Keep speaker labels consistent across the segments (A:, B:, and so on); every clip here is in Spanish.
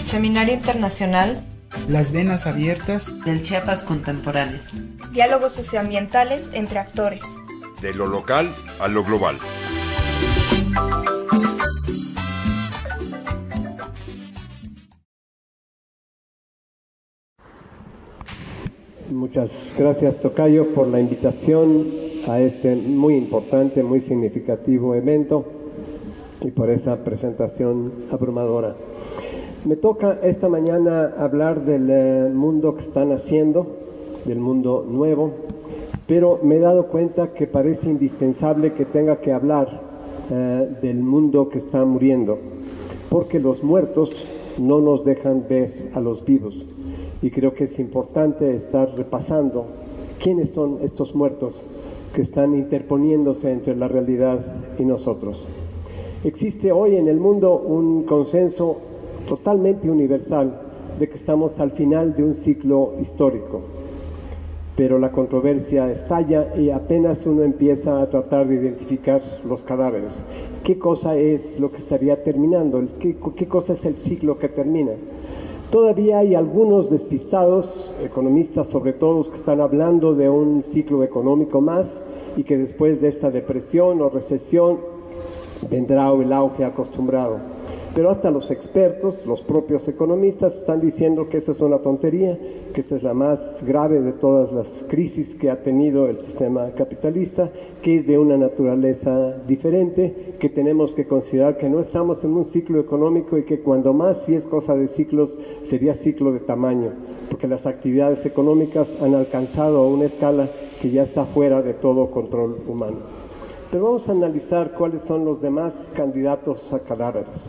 A: Seminario Internacional
B: Las Venas Abiertas
C: del Chiapas Contemporáneo.
D: Diálogos socioambientales entre actores.
E: De lo local a lo global.
F: Muchas gracias, Tocayo, por la invitación a este muy importante, muy significativo evento y por esa presentación abrumadora. Me toca esta mañana hablar del mundo que están haciendo, del mundo nuevo, pero me he dado cuenta que parece indispensable que tenga que hablar del mundo que está muriendo, porque los muertos no nos dejan ver a los vivos. Y creo que es importante estar repasando quiénes son estos muertos que están interponiéndose entre la realidad y nosotros. Existe hoy en el mundo un consenso totalmente universal de que estamos al final de un ciclo histórico, pero la controversia estalla y apenas uno empieza a tratar de identificar los cadáveres. ¿Qué cosa es lo que estaría terminando? ¿Qué cosa es el ciclo que termina? Todavía hay algunos despistados, economistas sobre todo, que están hablando de un ciclo económico más y que después de esta depresión o recesión vendrá el auge acostumbrado. Pero hasta los expertos, los propios economistas, están diciendo que eso es una tontería, que esta es la más grave de todas las crisis que ha tenido el sistema capitalista, que es de una naturaleza diferente, que tenemos que considerar que no estamos en un ciclo económico y que cuando más, si es cosa de ciclos, sería ciclo de tamaño, porque las actividades económicas han alcanzado una escala que ya está fuera de todo control humano. Pero vamos a analizar cuáles son los demás candidatos a cadáveres.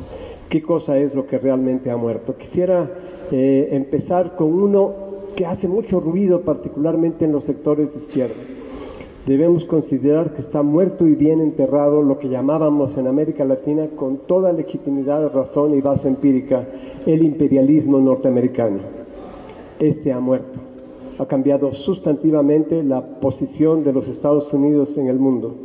F: ¿Qué cosa es lo que realmente ha muerto? Quisiera empezar con uno que hace mucho ruido, particularmente en los sectores de izquierda. Debemos considerar que está muerto y bien enterrado lo que llamábamos en América Latina, con toda legitimidad, razón y base empírica, el imperialismo norteamericano. Este ha muerto. Ha cambiado sustantivamente la posición de los Estados Unidos en el mundo.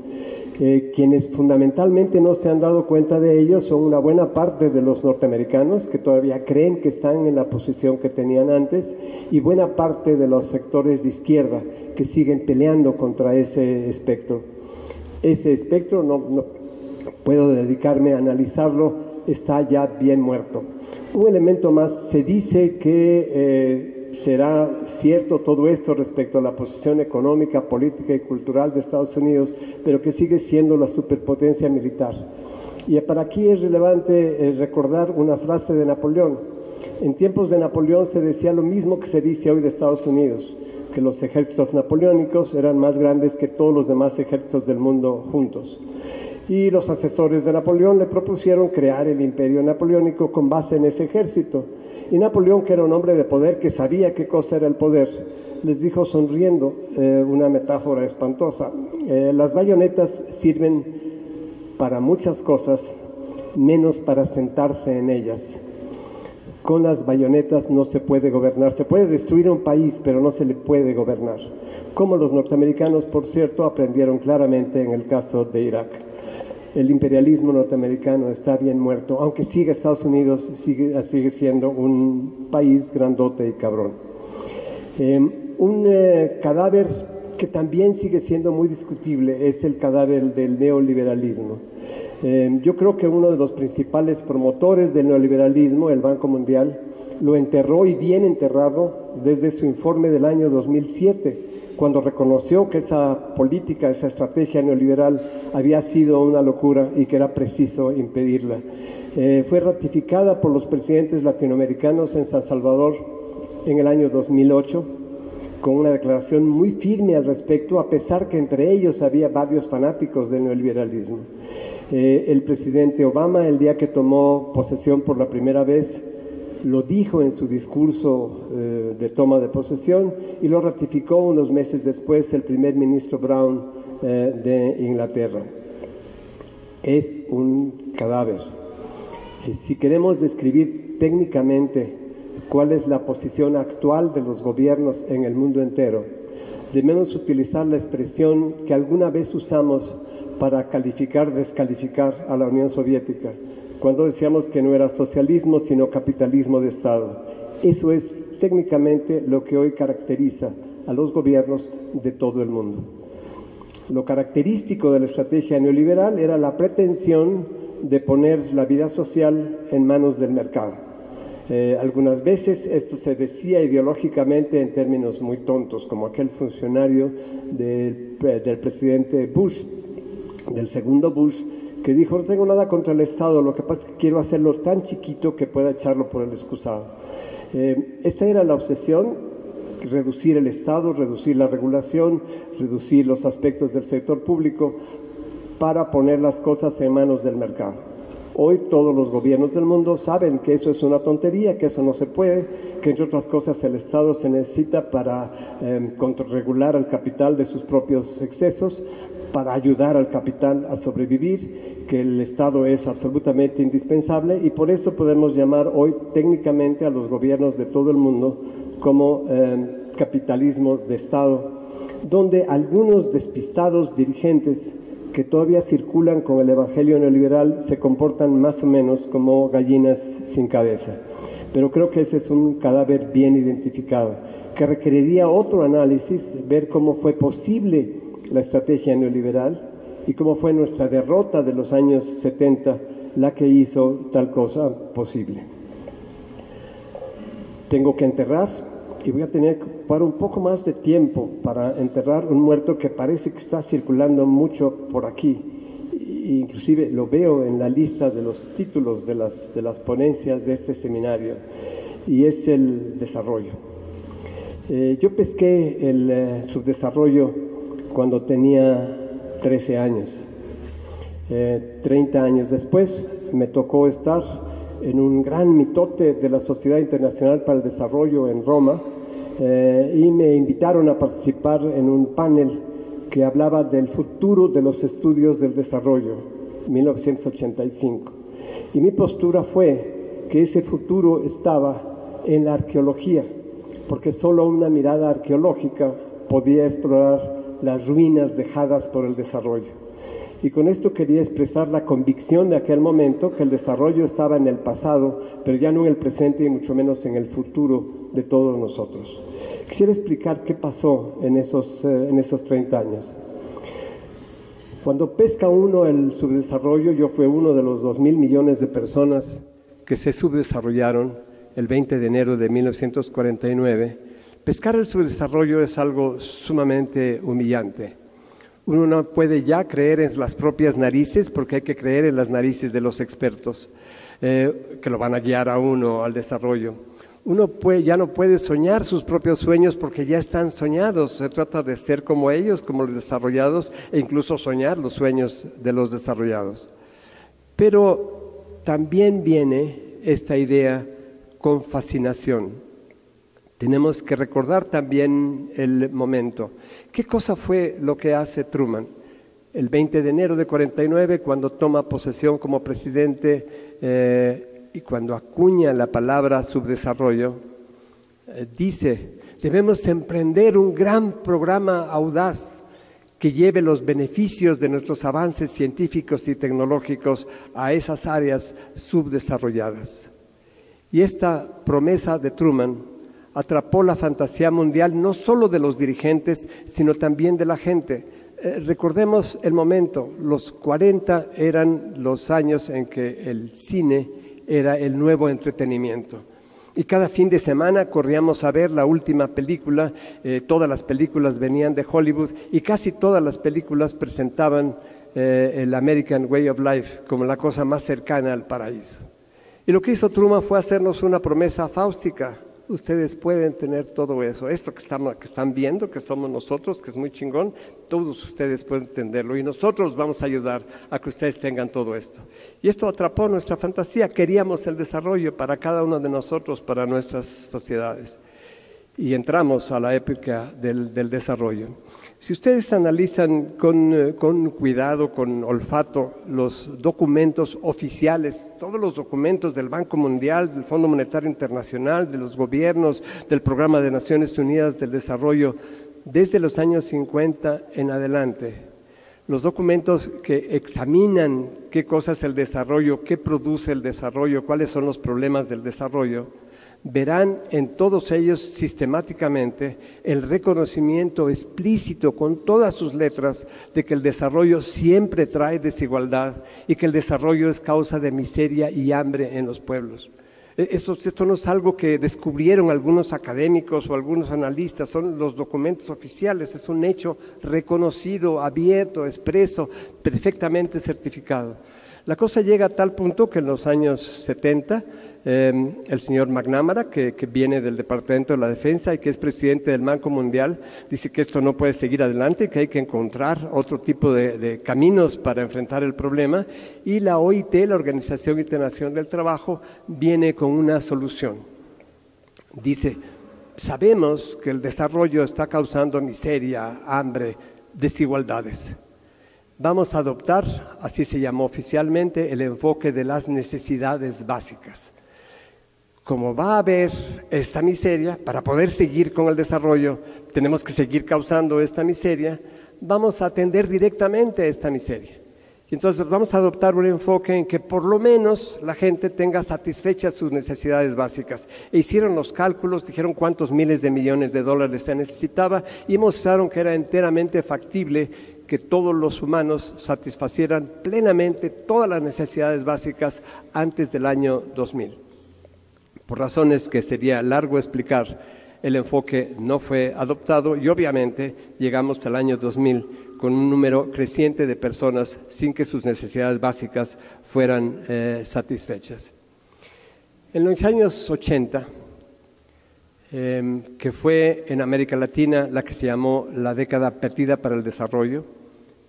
F: Quienes fundamentalmente no se han dado cuenta de ello son una buena parte de los norteamericanos que todavía creen que están en la posición que tenían antes y buena parte de los sectores de izquierda que siguen peleando contra ese espectro. Ese espectro, no puedo dedicarme a analizarlo, está ya bien muerto. Un elemento más, se dice que será cierto todo esto respecto a la posición económica, política y cultural de Estados Unidos, pero que sigue siendo la superpotencia militar. Y para aquí es relevante recordar una frase de Napoleón. En tiempos de Napoleón se decía lo mismo que se dice hoy de Estados Unidos, que los ejércitos napoleónicos eran más grandes que todos los demás ejércitos del mundo juntos. Y los asesores de Napoleón le propusieron crear el imperio napoleónico con base en ese ejército. Y Napoleón, que era un hombre de poder, que sabía qué cosa era el poder, les dijo sonriendo, una metáfora espantosa, las bayonetas sirven para muchas cosas, menos para sentarse en ellas. Con las bayonetas no se puede gobernar, se puede destruir un país, pero no se le puede gobernar. Como los norteamericanos, por cierto, aprendieron claramente en el caso de Irak. El imperialismo norteamericano está bien muerto, aunque sigue Estados Unidos, sigue siendo un país grandote y cabrón. Un cadáver que también sigue siendo muy discutible es el cadáver del neoliberalismo. Yo creo que uno de los principales promotores del neoliberalismo, el Banco Mundial, lo enterró y bien enterrado desde su informe del año 2007, cuando reconoció que esa política, esa estrategia neoliberal había sido una locura y que era preciso impedirla. Fue ratificada por los presidentes latinoamericanos en San Salvador en el año 2008, con una declaración muy firme al respecto, a pesar que entre ellos había varios fanáticos del neoliberalismo. El presidente Obama, el día que tomó posesión por la primera vez, lo dijo en su discurso de toma de posesión y lo ratificó unos meses después el primer ministro Brown de Inglaterra. Es un cadáver. Si queremos describir técnicamente cuál es la posición actual de los gobiernos en el mundo entero, debemos utilizar la expresión que alguna vez usamos para calificar, descalificar a la Unión Soviética, cuando decíamos que no era socialismo, sino capitalismo de Estado. Eso es técnicamente lo que hoy caracteriza a los gobiernos de todo el mundo. Lo característico de la estrategia neoliberal era la pretensión de poner la vida social en manos del mercado. Algunas veces esto se decía ideológicamente en términos muy tontos, como aquel funcionario del presidente Bush, del segundo Bush, que dijo: no tengo nada contra el Estado, lo que pasa es que quiero hacerlo tan chiquito que pueda echarlo por el excusado. Esta era la obsesión: reducir el Estado, reducir la regulación, reducir los aspectos del sector público para poner las cosas en manos del mercado. Hoy todos los gobiernos del mundo saben que eso es una tontería, que eso no se puede, que entre otras cosas el Estado se necesita para contrarregular al capital de sus propios excesos, para ayudar al capital a sobrevivir, que el Estado es absolutamente indispensable, y por eso podemos llamar hoy técnicamente a los gobiernos de todo el mundo como capitalismo de Estado, donde algunos despistados dirigentes que todavía circulan con el evangelio neoliberal se comportan más o menos como gallinas sin cabeza. Pero creo que ese es un cadáver bien identificado, que requeriría otro análisis, ver cómo fue posible la estrategia neoliberal y cómo fue nuestra derrota de los años 70 la que hizo tal cosa posible. Tengo que enterrar, y voy a tener que ocupar un poco más de tiempo para enterrar un muerto que parece que está circulando mucho por aquí. Inclusive lo veo en la lista de los títulos de las ponencias de este seminario, y es el desarrollo. Yo pesqué el subdesarrollo cuando tenía 13 años. 30 años después me tocó estar en un gran mitote de la Sociedad Internacional para el Desarrollo en Roma, y me invitaron a participar en un panel que hablaba del futuro de los estudios del desarrollo, 1985. Y mi postura fue que ese futuro estaba en la arqueología, porque solo una mirada arqueológica podía explorar las ruinas dejadas por el desarrollo. Y con esto quería expresar la convicción de aquel momento que el desarrollo estaba en el pasado, pero ya no en el presente y mucho menos en el futuro de todos nosotros. Quisiera explicar qué pasó en esos 30 años. Cuando pesca uno el subdesarrollo, yo fui uno de los 2.000 millones de personas que se subdesarrollaron el 20 de enero de 1949. Pescar el subdesarrollo es algo sumamente humillante. Uno no puede ya creer en las propias narices, porque hay que creer en las narices de los expertos que lo van a guiar a uno al desarrollo. Uno ya no puede soñar sus propios sueños porque ya están soñados. Se trata de ser como ellos, como los desarrollados, e incluso soñar los sueños de los desarrollados. Pero también viene esta idea con fascinación. Tenemos que recordar también el momento. ¿Qué cosa fue lo que hace Truman? El 20 de enero de 49, cuando toma posesión como presidente y cuando acuña la palabra subdesarrollo, dice: debemos emprender un gran programa audaz que lleve los beneficios de nuestros avances científicos y tecnológicos a esas áreas subdesarrolladas. Y esta promesa de Truman atrapó la fantasía mundial no solo de los dirigentes, sino también de la gente. Recordemos el momento, los 40 eran los años en que el cine era el nuevo entretenimiento. Y cada fin de semana corríamos a ver la última película, todas las películas venían de Hollywood y casi todas las películas presentaban el American Way of Life como la cosa más cercana al paraíso. Y lo que hizo Truman fue hacernos una promesa fáustica: ustedes pueden tener todo eso, esto que están viendo, que somos nosotros, que es muy chingón, todos ustedes pueden entenderlo y nosotros vamos a ayudar a que ustedes tengan todo esto. Y esto atrapó nuestra fantasía, queríamos el desarrollo para cada uno de nosotros, para nuestras sociedades. Y entramos a la época del desarrollo. Si ustedes analizan con cuidado, con olfato, los documentos oficiales, todos los documentos del Banco Mundial, del Fondo Monetario Internacional, de los gobiernos, del Programa de Naciones Unidas del Desarrollo, desde los años 50 en adelante, los documentos que examinan qué cosa es el desarrollo, qué produce el desarrollo, cuáles son los problemas del desarrollo, verán en todos ellos sistemáticamente el reconocimiento explícito con todas sus letras de que el desarrollo siempre trae desigualdad y que el desarrollo es causa de miseria y hambre en los pueblos. Esto no es algo que descubrieron algunos académicos o algunos analistas, son los documentos oficiales, es un hecho reconocido, abierto, expreso, perfectamente certificado. La cosa llega a tal punto que en los años 70, el señor McNamara, que viene del Departamento de la Defensa y que es presidente del Banco Mundial, dice que esto no puede seguir adelante, que hay que encontrar otro tipo de caminos para enfrentar el problema, y la OIT, la Organización Internacional del Trabajo, viene con una solución. Dice, sabemos que el desarrollo está causando miseria, hambre, desigualdades. Vamos a adoptar, así se llamó oficialmente, el enfoque de las necesidades básicas. Como va a haber esta miseria, para poder seguir con el desarrollo, tenemos que seguir causando esta miseria, vamos a atender directamente a esta miseria. Y entonces vamos a adoptar un enfoque en que por lo menos la gente tenga satisfechas sus necesidades básicas. E hicieron los cálculos, dijeron cuántos miles de millones de dólares se necesitaba y mostraron que era enteramente factible que todos los humanos satisfacieran plenamente todas las necesidades básicas antes del año 2000. Por razones que sería largo explicar, el enfoque no fue adoptado y obviamente llegamos al año 2000 con un número creciente de personas sin que sus necesidades básicas fueran satisfechas. En los años 80, que fue en América Latina la que se llamó la década perdida para el desarrollo,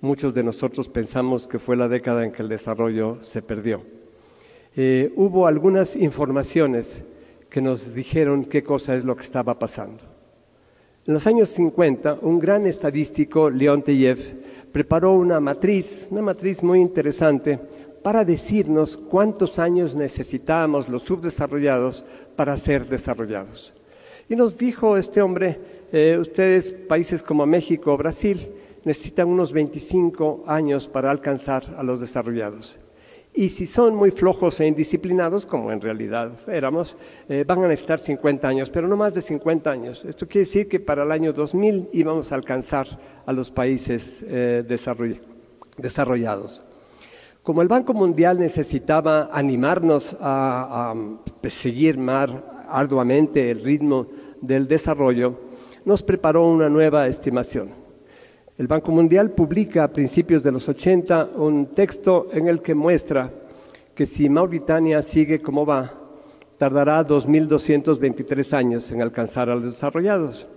F: muchos de nosotros pensamos que fue la década en que el desarrollo se perdió. Hubo algunas informaciones que nos dijeron qué cosa es lo que estaba pasando. En los años 50, un gran estadístico, Leontief, preparó una matriz muy interesante para decirnos cuántos años necesitábamos los subdesarrollados para ser desarrollados. Y nos dijo este hombre, ustedes, países como México o Brasil, necesitan unos 25 años para alcanzar a los desarrollados. Y si son muy flojos e indisciplinados, como en realidad éramos, van a necesitar 50 años, pero no más de 50 años. Esto quiere decir que para el año 2000 íbamos a alcanzar a los países desarrollados. Como el Banco Mundial necesitaba animarnos a seguir más arduamente el ritmo del desarrollo, nos preparó una nueva estimación. El Banco Mundial publica a principios de los 80 un texto en el que muestra que si Mauritania sigue como va, tardará 2.223 años en alcanzar a los desarrollados.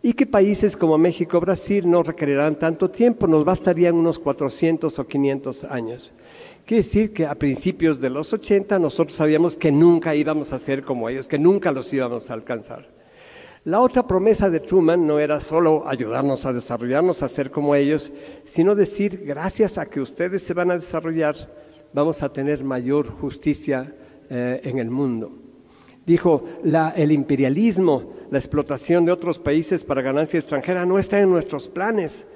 F: Y que países como México o Brasil no requerirán tanto tiempo, nos bastarían unos 400 o 500 años. Quiere decir que a principios de los 80 nosotros sabíamos que nunca íbamos a ser como ellos, que nunca los íbamos a alcanzar. La otra promesa de Truman no era solo ayudarnos a desarrollarnos, a ser como ellos, sino decir, gracias a que ustedes se van a desarrollar, vamos a tener mayor justicia en el mundo. Dijo, el imperialismo, la explotación de otros países para ganancia extranjera no está en nuestros planes.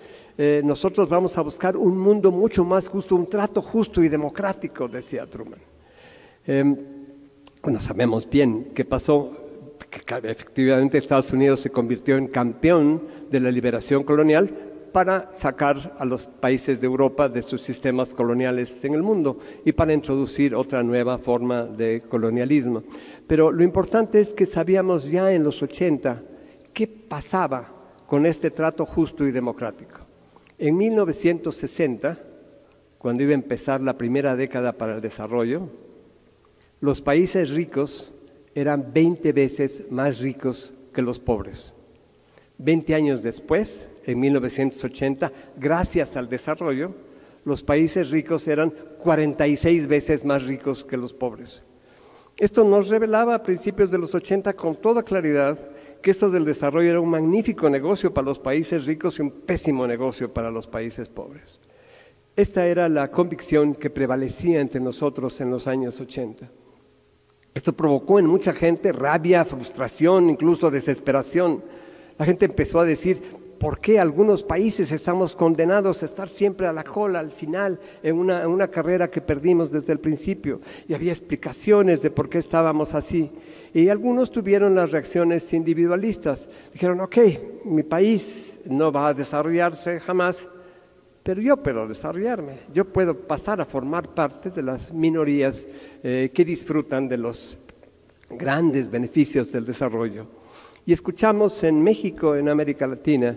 F: Nosotros vamos a buscar un mundo mucho más justo, un trato justo y democrático, decía Truman. Bueno, sabemos bien qué pasó. Que efectivamente Estados Unidos se convirtió en campeón de la liberación colonial para sacar a los países de Europa de sus sistemas coloniales en el mundo y para introducir otra nueva forma de colonialismo. Pero lo importante es que sabíamos ya en los 80 qué pasaba con este trato justo y democrático. En 1960, cuando iba a empezar la primera década para el desarrollo, los países ricos eran 20 veces más ricos que los pobres. 20 años después, en 1980, gracias al desarrollo, los países ricos eran 46 veces más ricos que los pobres. Esto nos revelaba a principios de los 80 con toda claridad que esto del desarrollo era un magnífico negocio para los países ricos y un pésimo negocio para los países pobres. Esta era la convicción que prevalecía entre nosotros en los años 80. Esto provocó en mucha gente rabia, frustración, incluso desesperación. La gente empezó a decir, por qué algunos países estamos condenados a estar siempre a la cola, al final, en una carrera que perdimos desde el principio. Y había explicaciones de por qué estábamos así. Y algunos tuvieron las reacciones individualistas. Dijeron, ok, mi país no va a desarrollarse jamás, pero yo puedo desarrollarme. Yo puedo pasar a formar parte de las minorías que disfrutan de los grandes beneficios del desarrollo. Y escuchamos en México, en América Latina,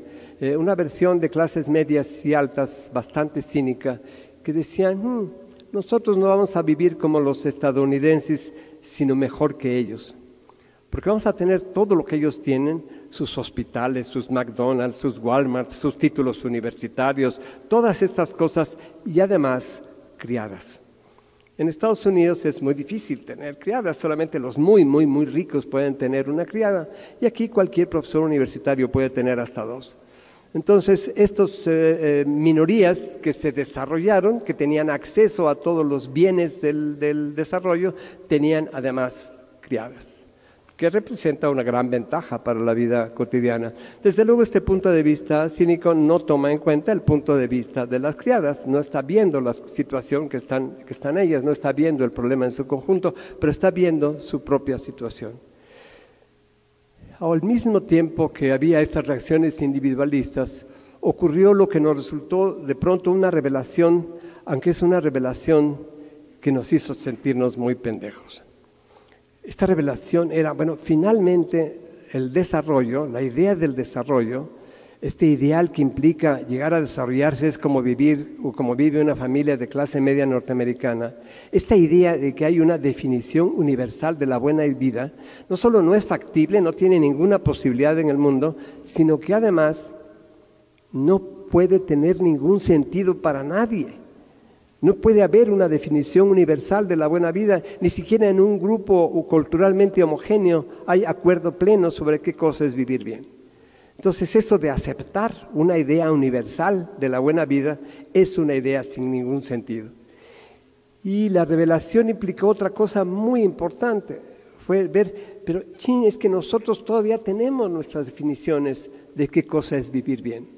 F: una versión de clases medias y altas bastante cínica, que decían, nosotros no vamos a vivir como los estadounidenses, sino mejor que ellos. Porque vamos a tener todo lo que ellos tienen, sus hospitales, sus McDonald's, sus Walmart, sus títulos universitarios, todas estas cosas, y además criadas. En Estados Unidos es muy difícil tener criadas, solamente los muy, muy, muy ricos pueden tener una criada, y aquí cualquier profesor universitario puede tener hasta 2. Entonces, estas minorías que se desarrollaron, que tenían acceso a todos los bienes del desarrollo, tenían además criadas, que representa una gran ventaja para la vida cotidiana. Desde luego, este punto de vista cínico no toma en cuenta el punto de vista de las criadas, no está viendo la situación que están ellas, no está viendo el problema en su conjunto, pero está viendo su propia situación. Al mismo tiempo que había estas reacciones individualistas, ocurrió lo que nos resultó de pronto una revelación, aunque es una revelación que nos hizo sentirnos muy pendejos. Esta revelación era, finalmente el desarrollo, la idea del desarrollo, este ideal que implica llegar a desarrollarse es como vivir o como vive una familia de clase media norteamericana. Esta idea de que hay una definición universal de la buena vida, no solo no es factible, no tiene ninguna posibilidad en el mundo, sino que además no puede tener ningún sentido para nadie. No puede haber una definición universal de la buena vida, ni siquiera en un grupo culturalmente homogéneo hay acuerdo pleno sobre qué cosa es vivir bien. Entonces, eso de aceptar una idea universal de la buena vida es una idea sin ningún sentido. Y la revelación implicó otra cosa muy importante, fue ver, pero es que nosotros todavía tenemos nuestras definiciones de qué cosa es vivir bien.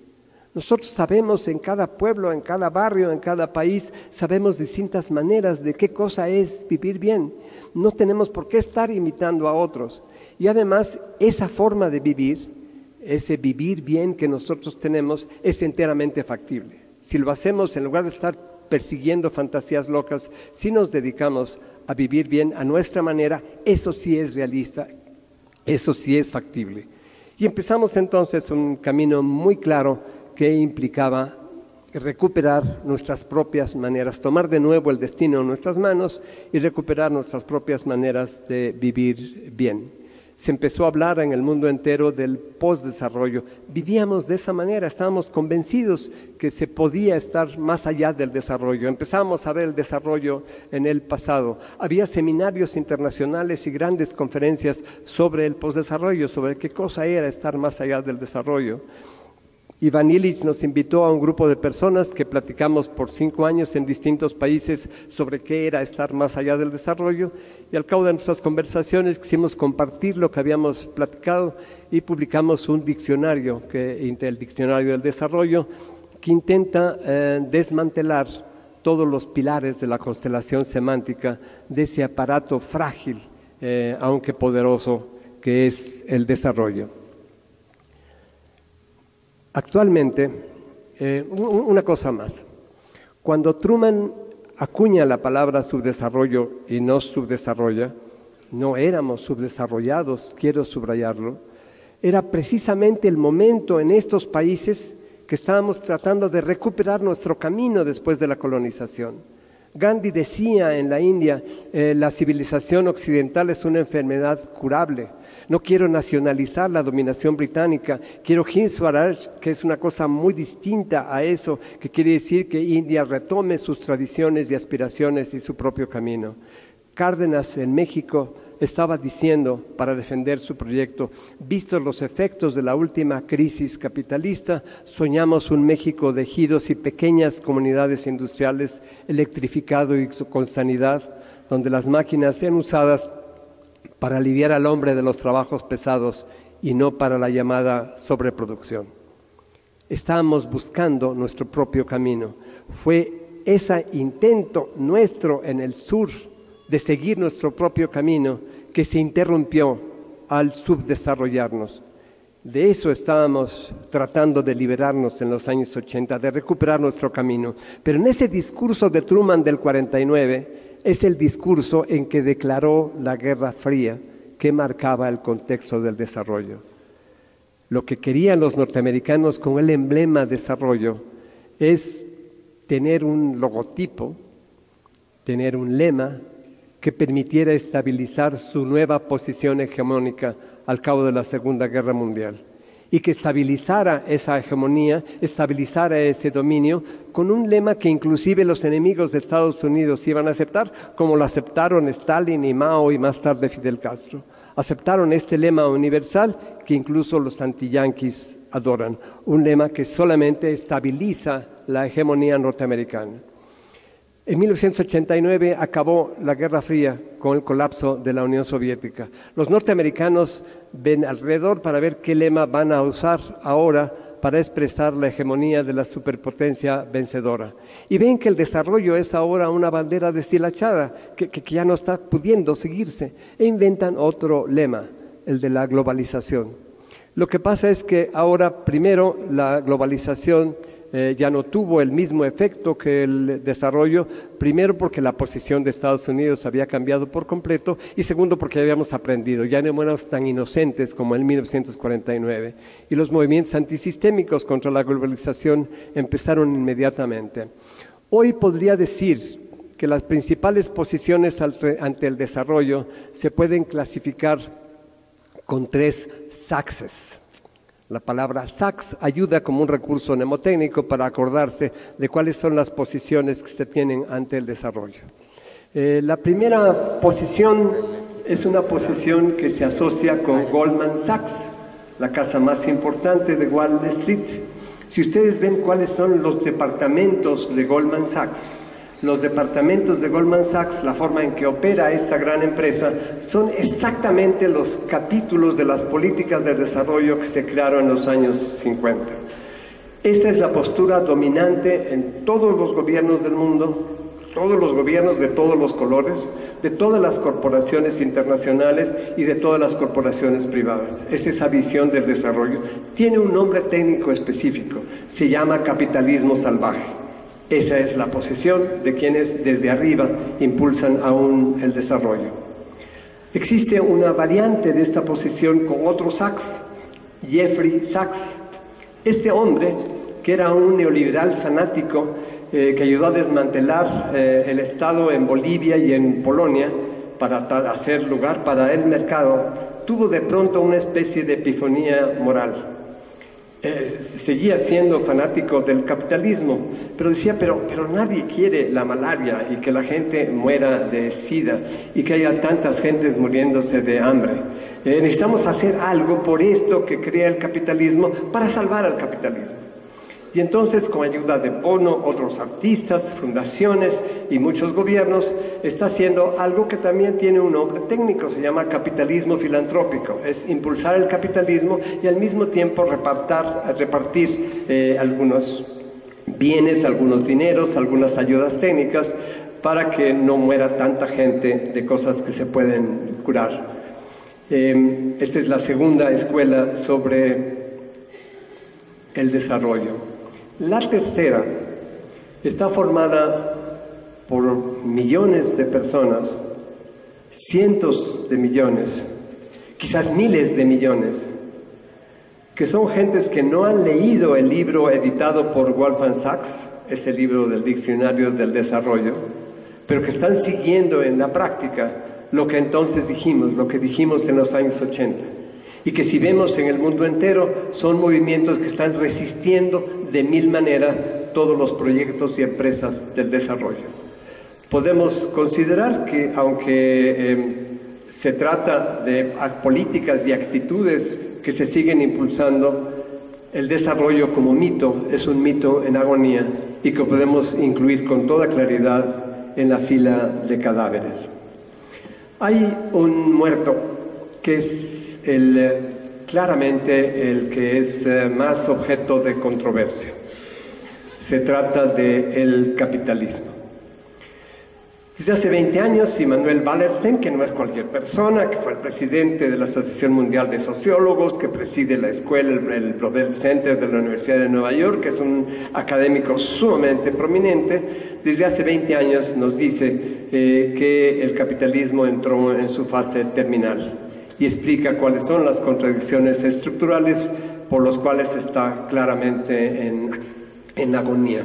F: Nosotros sabemos en cada pueblo, en cada barrio, en cada país, sabemos distintas maneras de qué cosa es vivir bien. No tenemos por qué estar imitando a otros. Y además, esa forma de vivir, ese vivir bien que nosotros tenemos, es enteramente factible. Si lo hacemos, en lugar de estar persiguiendo fantasías locas, si nos dedicamos a vivir bien a nuestra manera, eso sí es realista, eso sí es factible. Y empezamos entonces un camino muy claro que implicaba recuperar nuestras propias maneras, tomar de nuevo el destino en nuestras manos y recuperar nuestras propias maneras de vivir bien. Se empezó a hablar en el mundo entero del postdesarrollo. Vivíamos de esa manera, estábamos convencidos que se podía estar más allá del desarrollo. Empezamos a ver el desarrollo en el pasado. Había seminarios internacionales y grandes conferencias sobre el postdesarrollo, sobre qué cosa era estar más allá del desarrollo. Ivan Illich nos invitó a un grupo de personas que platicamos por 5 años en distintos países sobre qué era estar más allá del desarrollo, y al cabo de nuestras conversaciones quisimos compartir lo que habíamos platicado y publicamos un diccionario, el Diccionario del Desarrollo, que intenta desmantelar todos los pilares de la constelación semántica de ese aparato frágil, aunque poderoso, que es el desarrollo. Actualmente, una cosa más. Cuando Truman acuña la palabra subdesarrollo y no subdesarrolla, no éramos subdesarrollados, quiero subrayarlo, era precisamente el momento en estos países que estábamos tratando de recuperar nuestro camino después de la colonización. Gandhi decía en la India, la civilización occidental es una enfermedad curable. No quiero nacionalizar la dominación británica, quiero Hind Swaraj, que es una cosa muy distinta a eso, que quiere decir que India retome sus tradiciones y aspiraciones y su propio camino. Cárdenas en México estaba diciendo, para defender su proyecto, vistos los efectos de la última crisis capitalista, soñamos un México de ejidos y pequeñas comunidades industriales, electrificado y con sanidad, donde las máquinas sean usadas para aliviar al hombre de los trabajos pesados y no para la llamada sobreproducción. Estábamos buscando nuestro propio camino. Fue ese intento nuestro en el sur de seguir nuestro propio camino que se interrumpió al subdesarrollarnos. De eso estábamos tratando de liberarnos en los años 80, de recuperar nuestro camino. Pero en ese discurso de Truman del 49 es el discurso en que declaró la Guerra Fría, que marcaba el contexto del desarrollo. Lo que querían los norteamericanos con el emblema desarrollo es tener un logotipo, tener un lema que permitiera estabilizar su nueva posición hegemónica al cabo de la Segunda Guerra Mundial y que estabilizara esa hegemonía, estabilizara ese dominio con un lema que inclusive los enemigos de Estados Unidos iban a aceptar, como lo aceptaron Stalin y Mao y más tarde Fidel Castro. Aceptaron este lema universal que incluso los antiyanquis adoran, un lema que solamente estabiliza la hegemonía norteamericana. En 1989 acabó la Guerra Fría con el colapso de la Unión Soviética. Los norteamericanos ven alrededor para ver qué lema van a usar ahora para expresar la hegemonía de la superpotencia vencedora. Y ven que el desarrollo es ahora una bandera deshilachada, que ya no está pudiendo seguirse, e inventan otro lema, el de la globalización. Lo que pasa es que ahora, primero, la globalización ya no tuvo el mismo efecto que el desarrollo, primero porque la posición de Estados Unidos había cambiado por completo y segundo porque habíamos aprendido, ya no éramos tan inocentes como en 1949 y los movimientos antisistémicos contra la globalización empezaron inmediatamente. Hoy podría decir que las principales posiciones ante el desarrollo se pueden clasificar con 3 axes. La palabra SACS ayuda como un recurso mnemotécnico para acordarse de cuáles son las posiciones que se tienen ante el desarrollo. La primera posición es una posición que se asocia con Goldman Sachs, la casa más importante de Wall Street. Si ustedes ven cuáles son los departamentos de Goldman Sachs, los departamentos de Goldman Sachs, la forma en que opera esta gran empresa, son exactamente los capítulos de las políticas de desarrollo que se crearon en los años 50. Esta es la postura dominante en todos los gobiernos del mundo, todos los gobiernos de todos los colores, de todas las corporaciones internacionales y de todas las corporaciones privadas. Es esa visión del desarrollo. Tiene un nombre técnico específico, se llama capitalismo salvaje. Esa es la posición de quienes desde arriba impulsan aún el desarrollo. Existe una variante de esta posición con otro Sachs, Jeffrey Sachs. Este hombre, que era un neoliberal fanático que ayudó a desmantelar el Estado en Bolivia y en Polonia para hacer lugar para el mercado, tuvo de pronto una especie de epifanía moral. Seguía siendo fanático del capitalismo, pero decía, pero nadie quiere la malaria y que la gente muera de SIDA y que haya tantas gentes muriéndose de hambre. Necesitamos hacer algo por esto que crea el capitalismo para salvar al capitalismo. Y entonces, con ayuda de Bono, otros artistas, fundaciones y muchos gobiernos, está haciendo algo que también tiene un nombre técnico, se llama capitalismo filantrópico. Es impulsar el capitalismo y al mismo tiempo repartir algunos bienes, algunos dineros, algunas ayudas técnicas para que no muera tanta gente de cosas que se pueden curar. Esta es la segunda escuela sobre el desarrollo. La tercera está formada por millones de personas, cientos de millones, quizás miles de millones, que son gentes que no han leído el libro editado por Goldman Sachs, ese libro del Diccionario del Desarrollo, pero que están siguiendo en la práctica lo que entonces dijimos, lo que dijimos en los años 80. Y que si vemos en el mundo entero, son movimientos que están resistiendo de 1000 maneras todos los proyectos y empresas del desarrollo. Podemos considerar que, aunque se trata de políticas y actitudes que se siguen impulsando, el desarrollo como mito es un mito en agonía y que podemos incluir con toda claridad en la fila de cadáveres. Hay un muerto que es el claramente el que es más objeto de controversia. Se trata del capitalismo. Desde hace 20 años, Immanuel Wallerstein, que no es cualquier persona, que fue el presidente de la Asociación Mundial de Sociólogos, que preside la escuela, el Brodel Center de la Universidad de Nueva York, que es un académico sumamente prominente, desde hace 20 años nos dice que el capitalismo entró en su fase terminal y explica cuáles son las contradicciones estructurales por las cuales está claramente en agonía.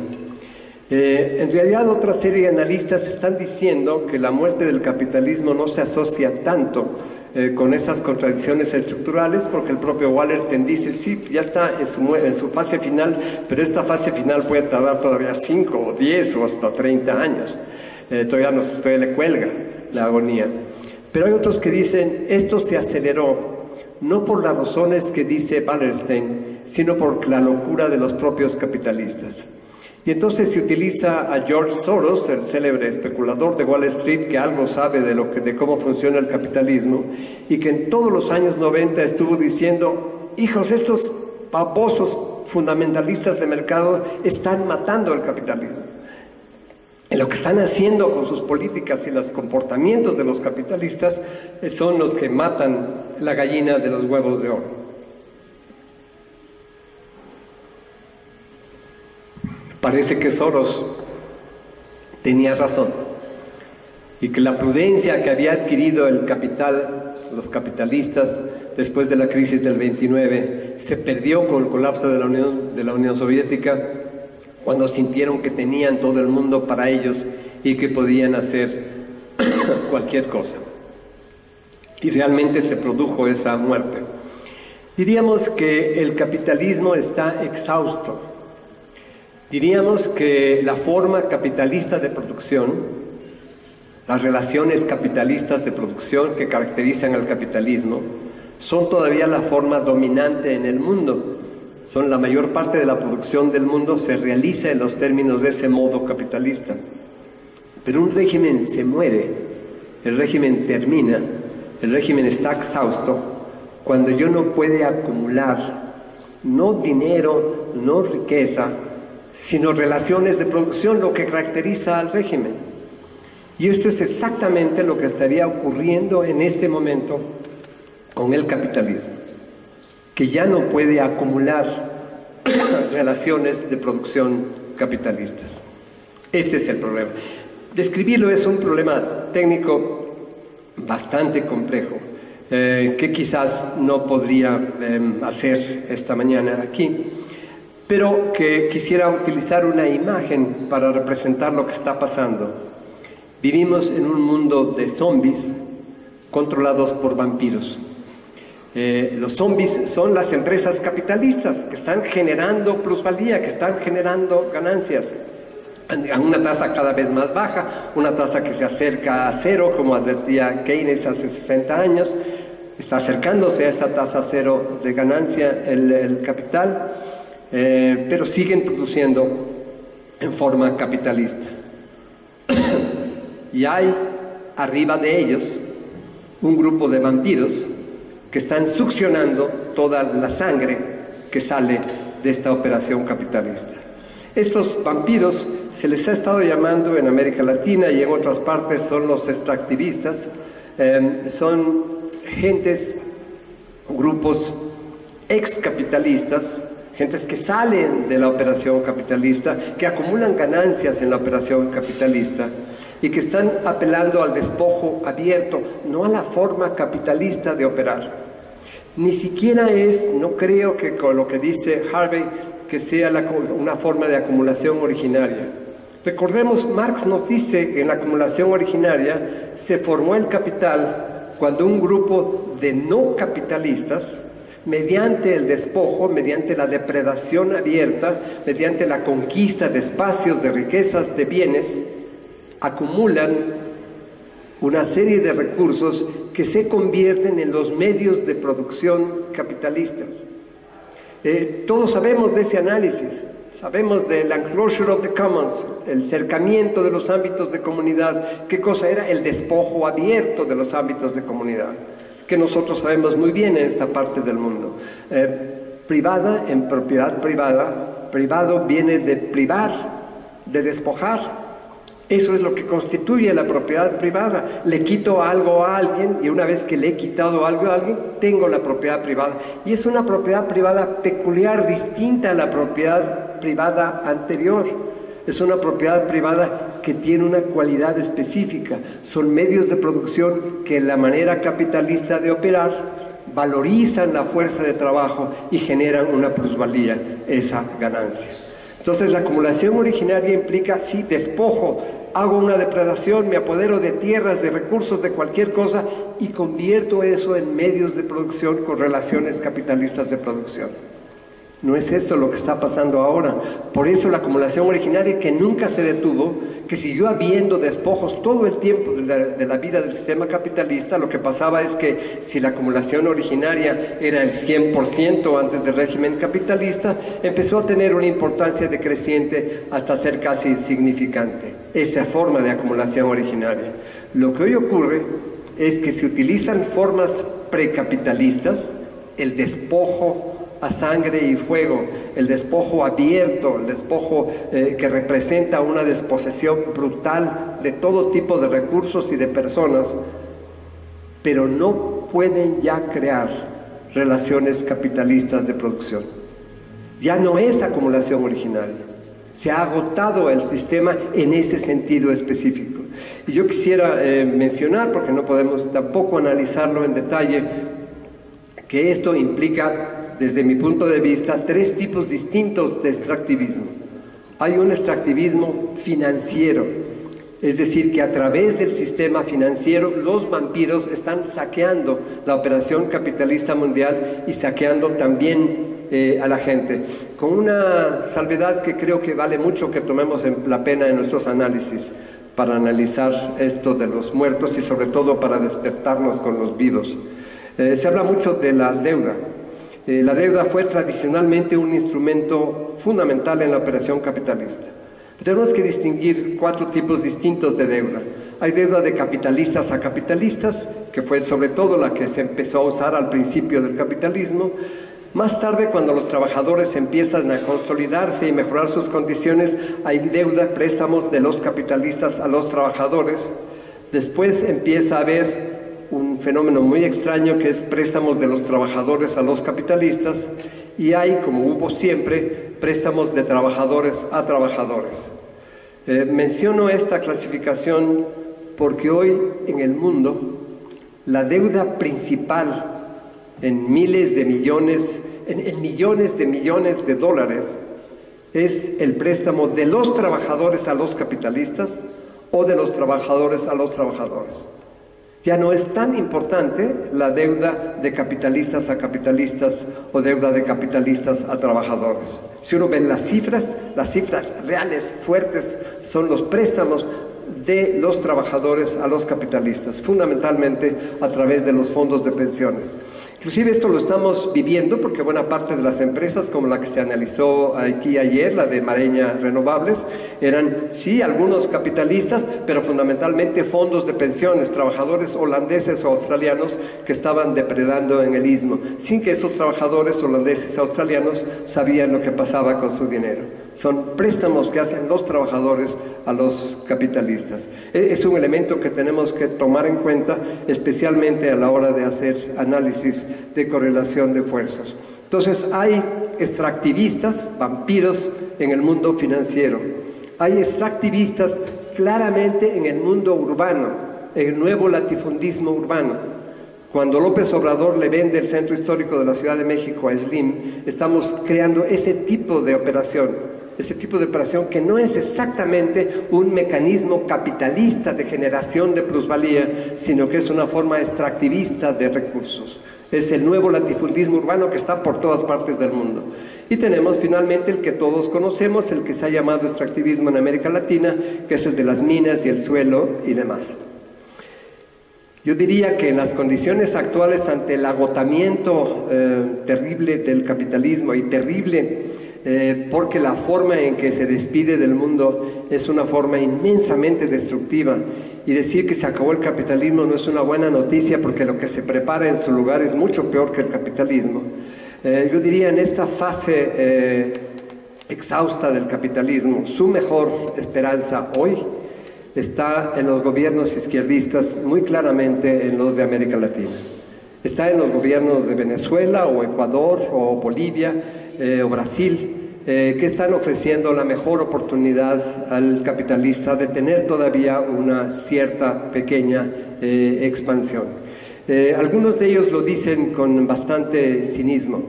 F: En realidad, otra serie de analistas están diciendo que la muerte del capitalismo no se asocia tanto con esas contradicciones estructurales, porque el propio Wallerstein dice, sí, ya está en su fase final, pero esta fase final puede tardar todavía 5 o 10 o hasta 30 años. Todavía le cuelga la agonía. Pero hay otros que dicen, esto se aceleró, no por las razones que dice Wallerstein, sino por la locura de los propios capitalistas. Y entonces se utiliza a George Soros, el célebre especulador de Wall Street, que algo sabe de cómo funciona el capitalismo, y que en todos los años 90 estuvo diciendo, hijos, estos babosos fundamentalistas de mercado están matando el capitalismo. En lo que están haciendo con sus políticas y los comportamientos de los capitalistas son los que matan la gallina de los huevos de oro. Parece que Soros tenía razón y que la prudencia que había adquirido el capital, los capitalistas, después de la crisis del 29, se perdió con el colapso de la Unión Soviética, cuando sintieron que tenían todo el mundo para ellos y que podían hacer cualquier cosa. Y realmente se produjo esa muerte. Diríamos que el capitalismo está exhausto. Diríamos que la forma capitalista de producción, las relaciones capitalistas de producción que caracterizan al capitalismo, son todavía la forma dominante en el mundo. La mayor parte de la producción del mundo se realiza en los términos de ese modo capitalista. Pero un régimen se muere, el régimen termina, el régimen está exhausto, cuando ya no puede acumular, no dinero, no riqueza, sino relaciones de producción, lo que caracteriza al régimen. Y esto es exactamente lo que estaría ocurriendo en este momento con el capitalismo, que ya no puede acumular relaciones de producción capitalistas. Este es el problema. Describirlo es un problema técnico bastante complejo, que quizás no podría hacer esta mañana aquí, pero que quisiera utilizar una imagen para representar lo que está pasando. Vivimos en un mundo de zombies controlados por vampiros. Los zombies son las empresas capitalistas que están generando plusvalía, que están generando ganancias a una tasa cada vez más baja, una tasa que se acerca a cero, como advertía Keynes hace 60 años. Está acercándose a esa tasa cero de ganancia el capital. Pero siguen produciendo en forma capitalista. Y hay arriba de ellos un grupo de vampiros que están succionando toda la sangre que sale de esta operación capitalista. Estos vampiros se les ha estado llamando en América Latina y en otras partes son los extractivistas. Son gentes, grupos excapitalistas, gentes que salen de la operación capitalista, que acumulan ganancias en la operación capitalista y que están apelando al despojo abierto, no a la forma capitalista de operar. Ni siquiera no creo que con lo que dice Harvey, que sea una forma de acumulación originaria. Recordemos, Marx nos dice que en la acumulación originaria se formó el capital cuando un grupo de no capitalistas, mediante el despojo, mediante la depredación abierta, mediante la conquista de espacios, de riquezas, de bienes, acumulan una serie de recursos que se convierten en los medios de producción capitalistas. Todos sabemos de ese análisis, sabemos del enclosure of the commons, el cercamiento de los ámbitos de comunidad. ¿Qué cosa era? El despojo abierto de los ámbitos de comunidad. que nosotros sabemos muy bien en esta parte del mundo. Privada en propiedad privada, privado viene de privar, de despojar. Eso es lo que constituye la propiedad privada. Le quito algo a alguien y una vez que le he quitado algo a alguien, tengo la propiedad privada. Y es una propiedad privada peculiar, distinta a la propiedad privada anterior. Es una propiedad privada que tiene una cualidad específica. Son medios de producción que en la manera capitalista de operar valorizan la fuerza de trabajo y generan una plusvalía, esa ganancia. Entonces la acumulación originaria implica, sí, despojo, hago una depredación, me apodero de tierras, de recursos, de cualquier cosa y convierto eso en medios de producción con relaciones capitalistas de producción. No es eso lo que está pasando ahora. Por eso la acumulación originaria, que nunca se detuvo, que siguió habiendo despojos todo el tiempo de la vida del sistema capitalista, lo que pasaba es que si la acumulación originaria era el 100% antes del régimen capitalista, empezó a tener una importancia decreciente hasta ser casi insignificante, esa forma de acumulación originaria. Lo que hoy ocurre es que se utilizan formas precapitalistas, el despojo a sangre y fuego, el despojo abierto, el despojo que representa una desposesión brutal de todo tipo de recursos y de personas, pero no pueden ya crear relaciones capitalistas de producción. Ya no es acumulación originaria, se ha agotado el sistema en ese sentido específico. Y yo quisiera mencionar, porque no podemos tampoco analizarlo en detalle, que esto implica, desde mi punto de vista, tres tipos distintos de extractivismo. Hay un extractivismo financiero, es decir, que a través del sistema financiero los vampiros están saqueando la operación capitalista mundial y saqueando también a la gente, con una salvedad que creo que vale mucho que tomemos la pena en nuestros análisis, para analizar esto de los muertos y sobre todo para despertarnos con los vivos. Se habla mucho de la deuda. La deuda fue tradicionalmente un instrumento fundamental en la operación capitalista. Tenemos que distinguir cuatro tipos distintos de deuda. Hay deuda de capitalistas a capitalistas, que fue sobre todo la que se empezó a usar al principio del capitalismo. Más tarde, cuando los trabajadores empiezan a consolidarse y mejorar sus condiciones, hay deuda, préstamos de los capitalistas a los trabajadores. Después empieza a haber un fenómeno muy extraño que es préstamos de los trabajadores a los capitalistas, y hay, como hubo siempre, préstamos de trabajadores a trabajadores. Menciono esta clasificación porque hoy en el mundo la deuda principal en miles de millones, en millones de dólares es el préstamo de los trabajadores a los capitalistas o de los trabajadores a los trabajadores. Ya no es tan importante la deuda de capitalistas a capitalistas o deuda de capitalistas a trabajadores. Si uno ve las cifras reales, fuertes, son los préstamos de los trabajadores a los capitalistas, fundamentalmente a través de los fondos de pensiones. Inclusive esto lo estamos viviendo porque buena parte de las empresas, como la que se analizó aquí ayer, la de Mareña Renovables, eran sí algunos capitalistas, pero fundamentalmente fondos de pensiones, trabajadores holandeses o australianos que estaban depredando en el istmo, sin que esos trabajadores holandeses y australianos sabían lo que pasaba con su dinero. Son préstamos que hacen los trabajadores a los capitalistas. Es un elemento que tenemos que tomar en cuenta, especialmente a la hora de hacer análisis de correlación de fuerzas. Entonces hay extractivistas, vampiros en el mundo financiero. Hay extractivistas claramente en el mundo urbano, en el nuevo latifundismo urbano. Cuando López Obrador le vende el centro histórico de la Ciudad de México a Slim, estamos creando ese tipo de operación que no es exactamente un mecanismo capitalista de generación de plusvalía, sino que es una forma extractivista de recursos. Es el nuevo latifundismo urbano que está por todas partes del mundo. Y tenemos finalmente el que todos conocemos, el que se ha llamado extractivismo en América Latina, que es el de las minas y el suelo y demás. Yo diría que en las condiciones actuales, ante el agotamiento terrible del capitalismo y terrible porque la forma en que se despide del mundo es una forma inmensamente destructiva y decir que se acabó el capitalismo no es una buena noticia, porque lo que se prepara en su lugar es mucho peor que el capitalismo. Yo diría, en esta fase exhausta del capitalismo, su mejor esperanza hoy está en los gobiernos izquierdistas, muy claramente en los de América Latina. Está en los gobiernos de Venezuela o Ecuador o Bolivia o Brasil, que están ofreciendo la mejor oportunidad al capitalista de tener todavía una cierta pequeña expansión. Algunos de ellos lo dicen con bastante cinismo.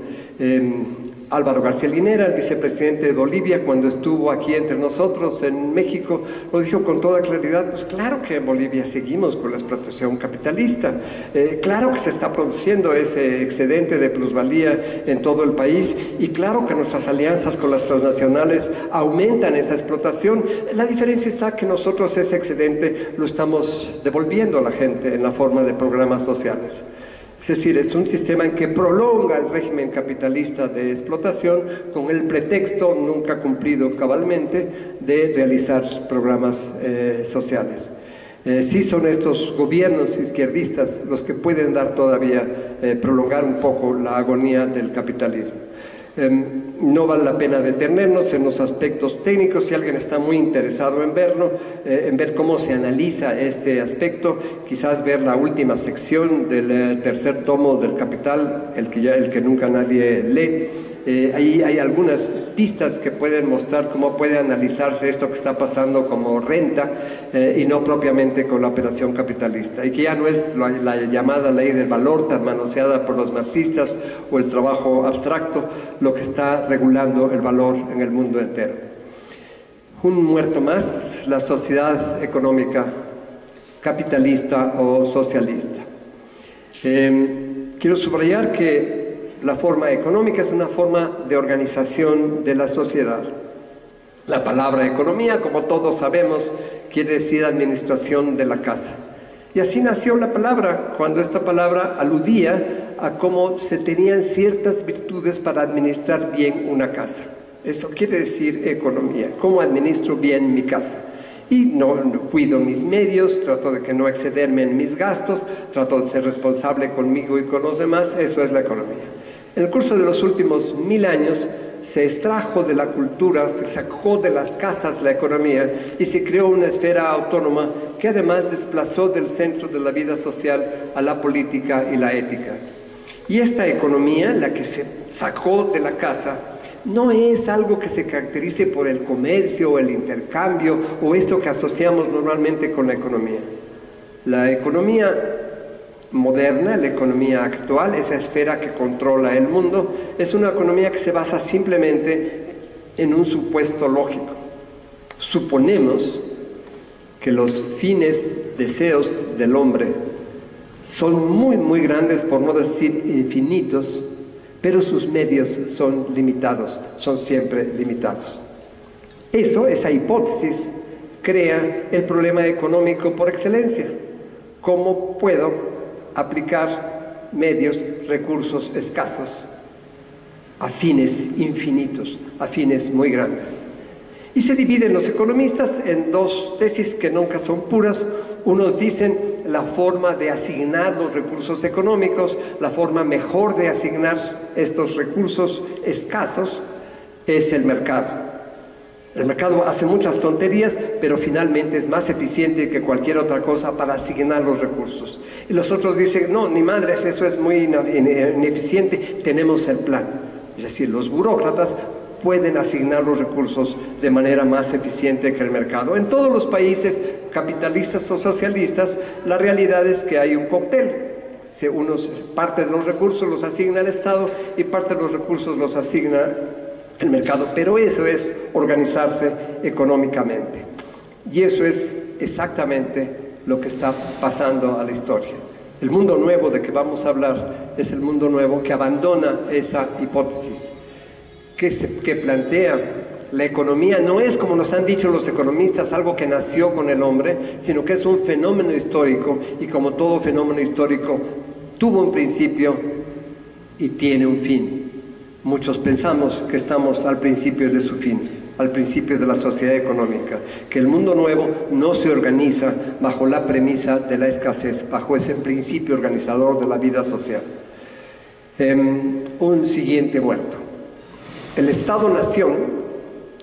F: Álvaro García Linera, el vicepresidente de Bolivia, cuando estuvo aquí entre nosotros en México, lo dijo con toda claridad: pues claro que en Bolivia seguimos con la explotación capitalista, claro que se está produciendo ese excedente de plusvalía en todo el país, y claro que nuestras alianzas con las transnacionales aumentan esa explotación. La diferencia está que nosotros ese excedente lo estamos devolviendo a la gente en la forma de programas sociales. Es decir, es un sistema en que prolonga el régimen capitalista de explotación con el pretexto, nunca cumplido cabalmente, de realizar programas sociales. Sí son estos gobiernos izquierdistas los que pueden dar todavía, prolongar un poco la agonía del capitalismo. No vale la pena detenernos en los aspectos técnicos. Si alguien está muy interesado en verlo, en ver cómo se analiza este aspecto, quizás ver la última sección del tercer tomo del Capital, el que nunca nadie lee. Ahí hay algunas pistas que pueden mostrar cómo puede analizarse esto que está pasando como renta y no propiamente con la operación capitalista, y que ya no es la llamada ley del valor tan manoseada por los marxistas o el trabajo abstracto lo que está regulando el valor en el mundo entero. Un muerto más, la sociedad económica capitalista o socialista. Quiero subrayar que la forma económica es una forma de organización de la sociedad. La palabra economía, como todos sabemos, quiere decir administración de la casa. Y así nació la palabra, cuando esta palabra aludía a cómo se tenían ciertas virtudes para administrar bien una casa. Eso quiere decir economía, cómo administro bien mi casa. Y no cuido mis medios, trato de que no excederme en mis gastos, trato de ser responsable conmigo y con los demás. Eso es la economía. En el curso de los últimos 1000 años se extrajo de la cultura, se sacó de las casas la economía y se creó una esfera autónoma que además desplazó del centro de la vida social a la política y la ética. Y esta economía, la que se sacó de la casa, no es algo que se caracterice por el comercio o el intercambio o esto que asociamos normalmente con la economía. La economía moderna, la economía actual, esa esfera que controla el mundo, es una economía que se basa simplemente en un supuesto lógico. Suponemos que los fines, deseos del hombre son muy, muy grandes, por no decir infinitos, pero sus medios son limitados, son siempre limitados. Esa hipótesis, crea el problema económico por excelencia. ¿Cómo puedo aplicar medios, recursos escasos a fines infinitos, a fines muy grandes? Y se dividen los economistas en dos tesis que nunca son puras. Unos dicen la forma de asignar los recursos económicos, la forma mejor de asignar estos recursos escasos es el mercado. El mercado hace muchas tonterías, pero finalmente es más eficiente que cualquier otra cosa para asignar los recursos. Y los otros dicen, no, ni madres, eso es muy ineficiente, tenemos el plan. Es decir, los burócratas pueden asignar los recursos de manera más eficiente que el mercado. En todos los países capitalistas o socialistas, la realidad es que hay un cóctel. Parte de los recursos los asigna el Estado y parte de los recursos los asigna el mercado, pero eso es organizarse económicamente. Y eso es exactamente lo que está pasando a la historia. El mundo nuevo de que vamos a hablar es el mundo nuevo que abandona esa hipótesis, que plantea la economía no es, como nos han dicho los economistas, algo que nació con el hombre, sino que es un fenómeno histórico, y como todo fenómeno histórico, tuvo un principio y tiene un fin. Muchos pensamos que estamos al principio de su fin. al principio de la sociedad económica, que el mundo nuevo no se organiza bajo la premisa de la escasez, bajo ese principio organizador de la vida social. Un siguiente muerto. El Estado-Nación,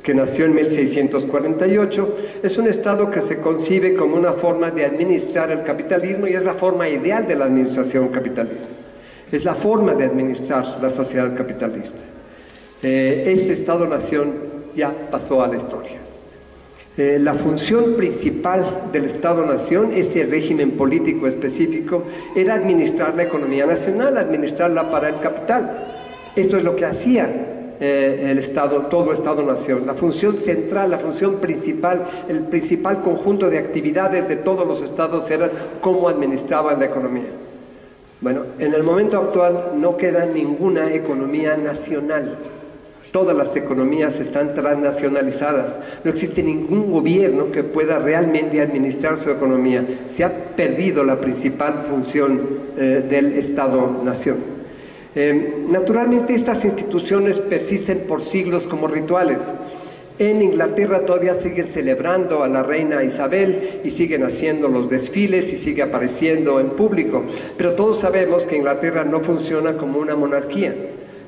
F: que nació en 1648, es un Estado que se concibe como una forma de administrar el capitalismo y es la forma ideal de la administración capitalista. Es la forma de administrar la sociedad capitalista. Este Estado-Nación ya pasó a la historia. La función principal del Estado-Nación, ese régimen político específico, era administrar la economía nacional, administrarla para el capital. Esto es lo que hacía el Estado, todo Estado-Nación. La función central, la función principal, el principal conjunto de actividades de todos los estados era cómo administraban la economía. Bueno, en el momento actual no queda ninguna economía nacional. Todas las economías están transnacionalizadas. No existe ningún gobierno que pueda realmente administrar su economía. Se ha perdido la principal función del Estado-Nación. Naturalmente, estas instituciones persisten por siglos como rituales. En Inglaterra todavía siguen celebrando a la reina Isabel y siguen haciendo los desfiles y sigue apareciendo en público. Pero todos sabemos que Inglaterra no funciona como una monarquía.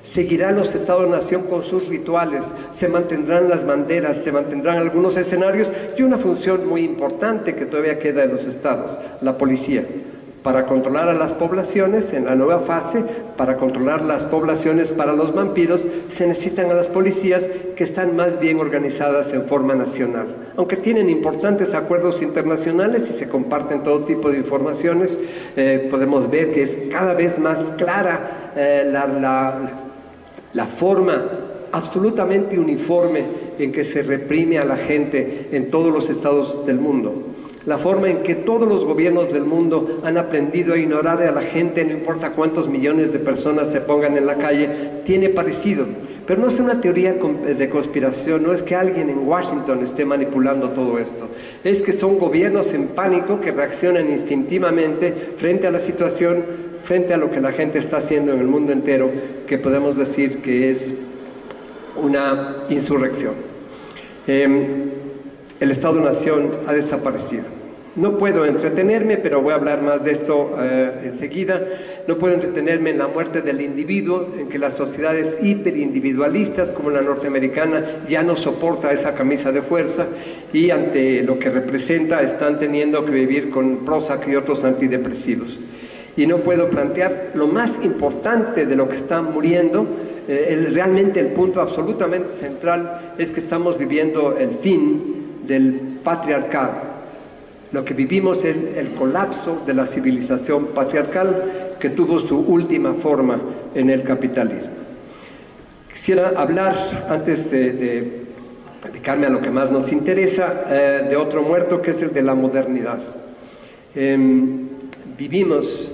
F: Seguirán los Estados-Nación con sus rituales, se mantendrán las banderas, se mantendrán algunos escenarios y una función muy importante que todavía queda en los estados, la policía. Para controlar a las poblaciones en la nueva fase, para controlar las poblaciones para los vampiros, se necesitan a las policías que están más bien organizadas en forma nacional. Aunque tienen importantes acuerdos internacionales y se comparten todo tipo de informaciones, podemos ver que es cada vez más clara la forma absolutamente uniforme en que se reprime a la gente en todos los estados del mundo. La forma en que todos los gobiernos del mundo han aprendido a ignorar a la gente, no importa cuántos millones de personas se pongan en la calle, tiene parecido. Pero no es una teoría de conspiración, no es que alguien en Washington esté manipulando todo esto. Es que son gobiernos en pánico que reaccionan instintivamente frente a la situación, frente a lo que la gente está haciendo en el mundo entero, que podemos decir que es una insurrección. El Estado-Nación ha desaparecido. No puedo entretenerme, pero voy a hablar más de esto enseguida. No puedo entretenerme en la muerte del individuo, en que las sociedades hiperindividualistas como la norteamericana ya no soporta esa camisa de fuerza y ante lo que representa están teniendo que vivir con Prozac y otros antidepresivos. Y no puedo plantear lo más importante de lo que está muriendo. Realmente el punto absolutamente central es que estamos viviendo el fin del patriarcado. Lo que vivimos es el colapso de la civilización patriarcal que tuvo su última forma en el capitalismo. Quisiera hablar, antes de dedicarme a lo que más nos interesa, de otro muerto que es el de la modernidad. Vivimos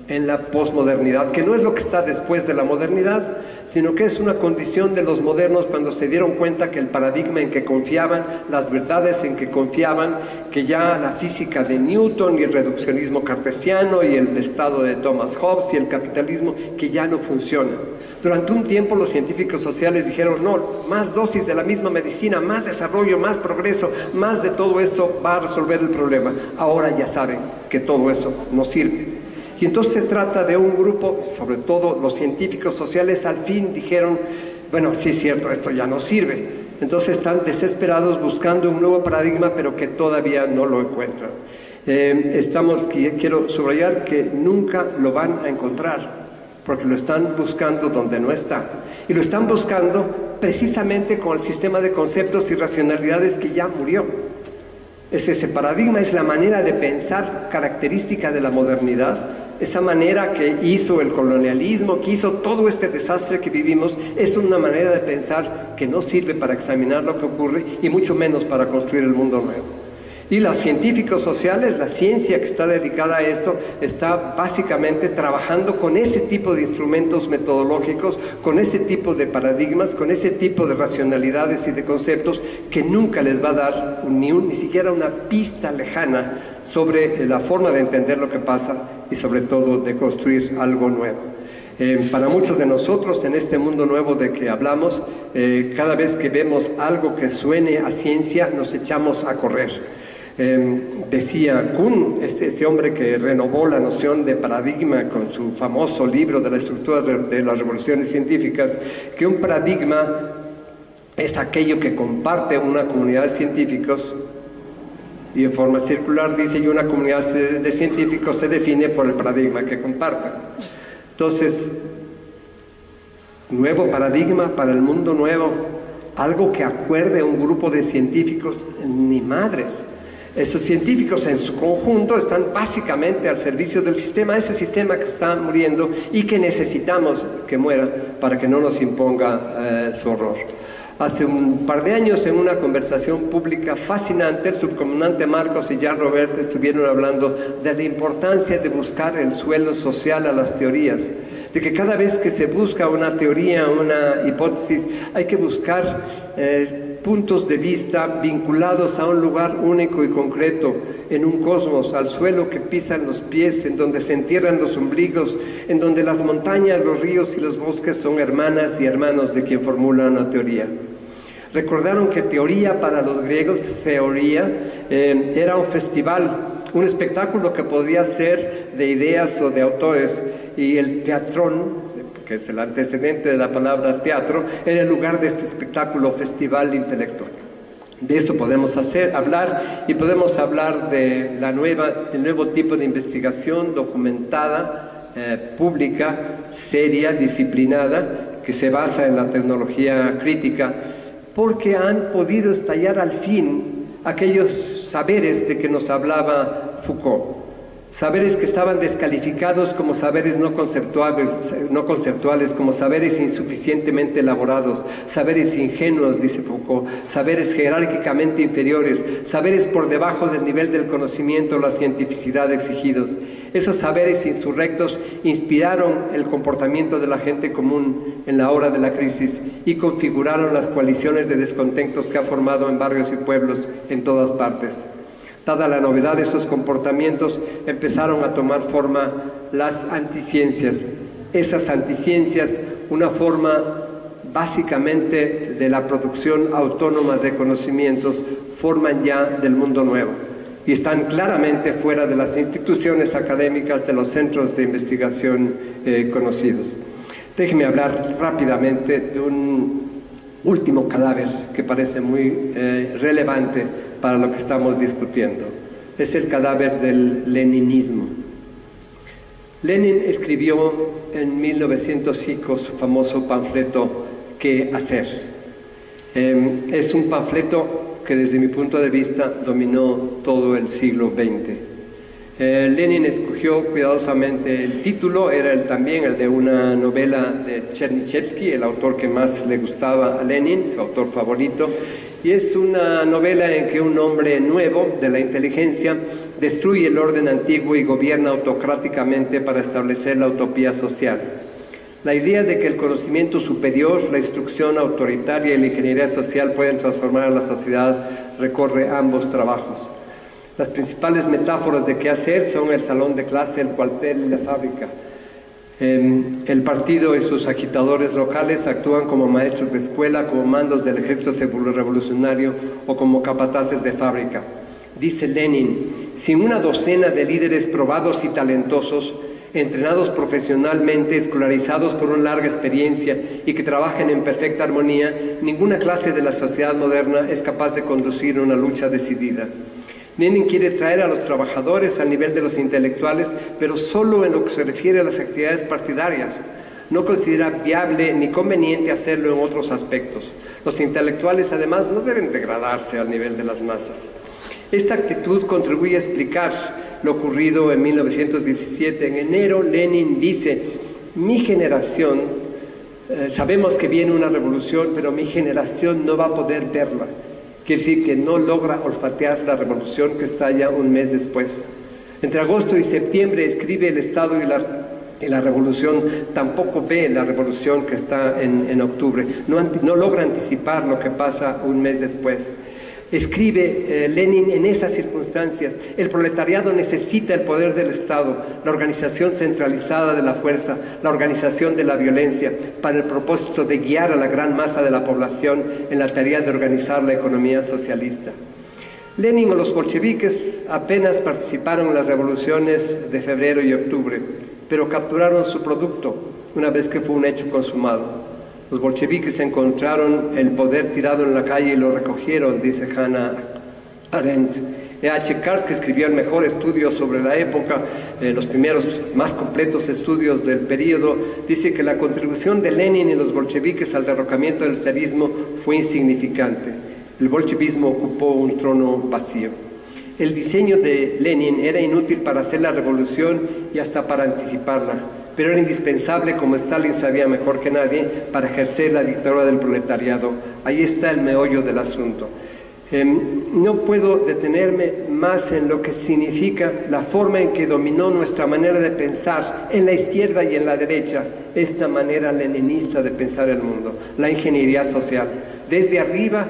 F: en la posmodernidad, que no es lo que está después de la modernidad, sino que es una condición de los modernos cuando se dieron cuenta que el paradigma en que confiaban, las verdades en que confiaban, que ya la física de Newton y el reduccionismo cartesiano y el estado de Thomas Hobbes y el capitalismo, que ya no funciona. Durante un tiempo los científicos sociales dijeron, no, más dosis de la misma medicina, más desarrollo, más progreso, más de todo esto va a resolver el problema. Ahora ya saben que todo eso no sirve. Y entonces se trata de un grupo, sobre todo los científicos sociales, al fin dijeron, bueno, sí es cierto, esto ya no sirve. Entonces están desesperados buscando un nuevo paradigma, pero que todavía no lo encuentran. Quiero subrayar que nunca lo van a encontrar, porque lo están buscando donde no está. Y lo están buscando precisamente con el sistema de conceptos y racionalidades que ya murió. Ese paradigma es la manera de pensar característica de la modernidad. Esa manera que hizo el colonialismo, que hizo todo este desastre que vivimos, es una manera de pensar que no sirve para examinar lo que ocurre y mucho menos para construir el mundo nuevo. Y los científicos sociales, la ciencia que está dedicada a esto, está básicamente trabajando con ese tipo de instrumentos metodológicos, con ese tipo de paradigmas, con ese tipo de racionalidades y de conceptos que nunca les va a dar ni siquiera una pista lejana sobre la forma de entender lo que pasa y sobre todo de construir algo nuevo. Para muchos de nosotros, en este mundo nuevo de que hablamos, cada vez que vemos algo que suene a ciencia, nos echamos a correr. Decía Kuhn, este hombre que renovó la noción de paradigma con su famoso libro de la estructura de las revoluciones científicas, que un paradigma es aquello que comparte una comunidad de científicos, y en forma circular dice, y una comunidad de científicos se define por el paradigma que comparten. Entonces, nuevo paradigma para el mundo nuevo, algo que acuerde a un grupo de científicos, ni madres. Esos científicos en su conjunto están básicamente al servicio del sistema, ese sistema que está muriendo y que necesitamos que muera para que no nos imponga su horror. Hace un par de años, en una conversación pública fascinante, el subcomandante Marcos y Jean Robert estuvieron hablando de la importancia de buscar el suelo social a las teorías, de que cada vez que se busca una teoría, una hipótesis, hay que buscar puntos de vista vinculados a un lugar único y concreto, en un cosmos, al suelo que pisan los pies, en donde se entierran los ombligos, en donde las montañas, los ríos y los bosques son hermanas y hermanos de quien formula una teoría. Recordaron que teoría para los griegos, teoría, era un festival, un espectáculo que podía ser de ideas o de autores, y el teatrón, que es el antecedente de la palabra teatro, era el lugar de este espectáculo, festival intelectual. De eso podemos hablar, y podemos hablar de del nuevo tipo de investigación documentada, pública, seria, disciplinada, que se basa en la tecnología crítica, porque han podido estallar al fin aquellos saberes de que nos hablaba Foucault. Saberes que estaban descalificados como saberes no conceptuales, como saberes insuficientemente elaborados, saberes ingenuos, dice Foucault, saberes jerárquicamente inferiores, saberes por debajo del nivel del conocimiento o la cientificidad exigidos. Esos saberes insurrectos inspiraron el comportamiento de la gente común en la hora de la crisis y configuraron las coaliciones de descontentos que ha formado en barrios y pueblos en todas partes. Dada la novedad de esos comportamientos, empezaron a tomar forma las anticiencias. Esas anticiencias, una forma básicamente de la producción autónoma de conocimientos, forman ya del mundo nuevo y están claramente fuera de las instituciones académicas, de los centros de investigación conocidos. Déjenme hablar rápidamente de un último cadáver que parece muy relevante para lo que estamos discutiendo. Es el cadáver del leninismo. Lenin escribió en 1905 su famoso panfleto ¿Qué hacer? Es un panfleto que desde mi punto de vista dominó todo el siglo XX. Lenin escogió cuidadosamente el título, era también el de una novela de Chernyshevsky, el autor que más le gustaba a Lenin, su autor favorito, y es una novela en que un hombre nuevo de la inteligencia destruye el orden antiguo y gobierna autocráticamente para establecer la utopía social. La idea de que el conocimiento superior, la instrucción autoritaria y la ingeniería social pueden transformar a la sociedad recorre ambos trabajos. Las principales metáforas de qué hacer son el salón de clase, el cuartel y la fábrica. El partido y sus agitadores locales actúan como maestros de escuela, como mandos del ejército revolucionario o como capataces de fábrica. Dice Lenin, sin una docena de líderes probados y talentosos, entrenados profesionalmente, escolarizados por una larga experiencia y que trabajen en perfecta armonía, ninguna clase de la sociedad moderna es capaz de conducir una lucha decidida. Lenin quiere traer a los trabajadores al nivel de los intelectuales, pero solo en lo que se refiere a las actividades partidarias. No considera viable ni conveniente hacerlo en otros aspectos. Los intelectuales, además, no deben degradarse al nivel de las masas. Esta actitud contribuye a explicar lo ocurrido en 1917. En enero, Lenin dice, mi generación, sabemos que viene una revolución, pero mi generación no va a poder verla. Quiere decir que no logra olfatear la revolución que estalla un mes después. Entre agosto y septiembre escribe El Estado y la revolución, tampoco ve la revolución que está en octubre. No logra anticipar lo que pasa un mes después. Escribe Lenin en esas circunstancias: el proletariado necesita el poder del Estado, la organización centralizada de la fuerza, la organización de la violencia, para el propósito de guiar a la gran masa de la población en la tarea de organizar la economía socialista. Lenin o los bolcheviques apenas participaron en las revoluciones de febrero y octubre, pero capturaron su producto una vez que fue un hecho consumado. Los bolcheviques encontraron el poder tirado en la calle y lo recogieron, dice Hannah Arendt. E.H. Cart, que escribió el mejor estudio sobre la época, los primeros más completos estudios del periodo, dice que la contribución de Lenin y los bolcheviques al derrocamiento del zarismo fue insignificante. El bolchevismo ocupó un trono vacío. El diseño de Lenin era inútil para hacer la revolución y hasta para anticiparla, pero era indispensable, como Stalin sabía mejor que nadie, para ejercer la dictadura del proletariado. Ahí está el meollo del asunto. No puedo detenerme más en lo que significa la forma en que dominó nuestra manera de pensar en la izquierda y en la derecha, esta manera leninista de pensar el mundo, la ingeniería social. Desde arriba,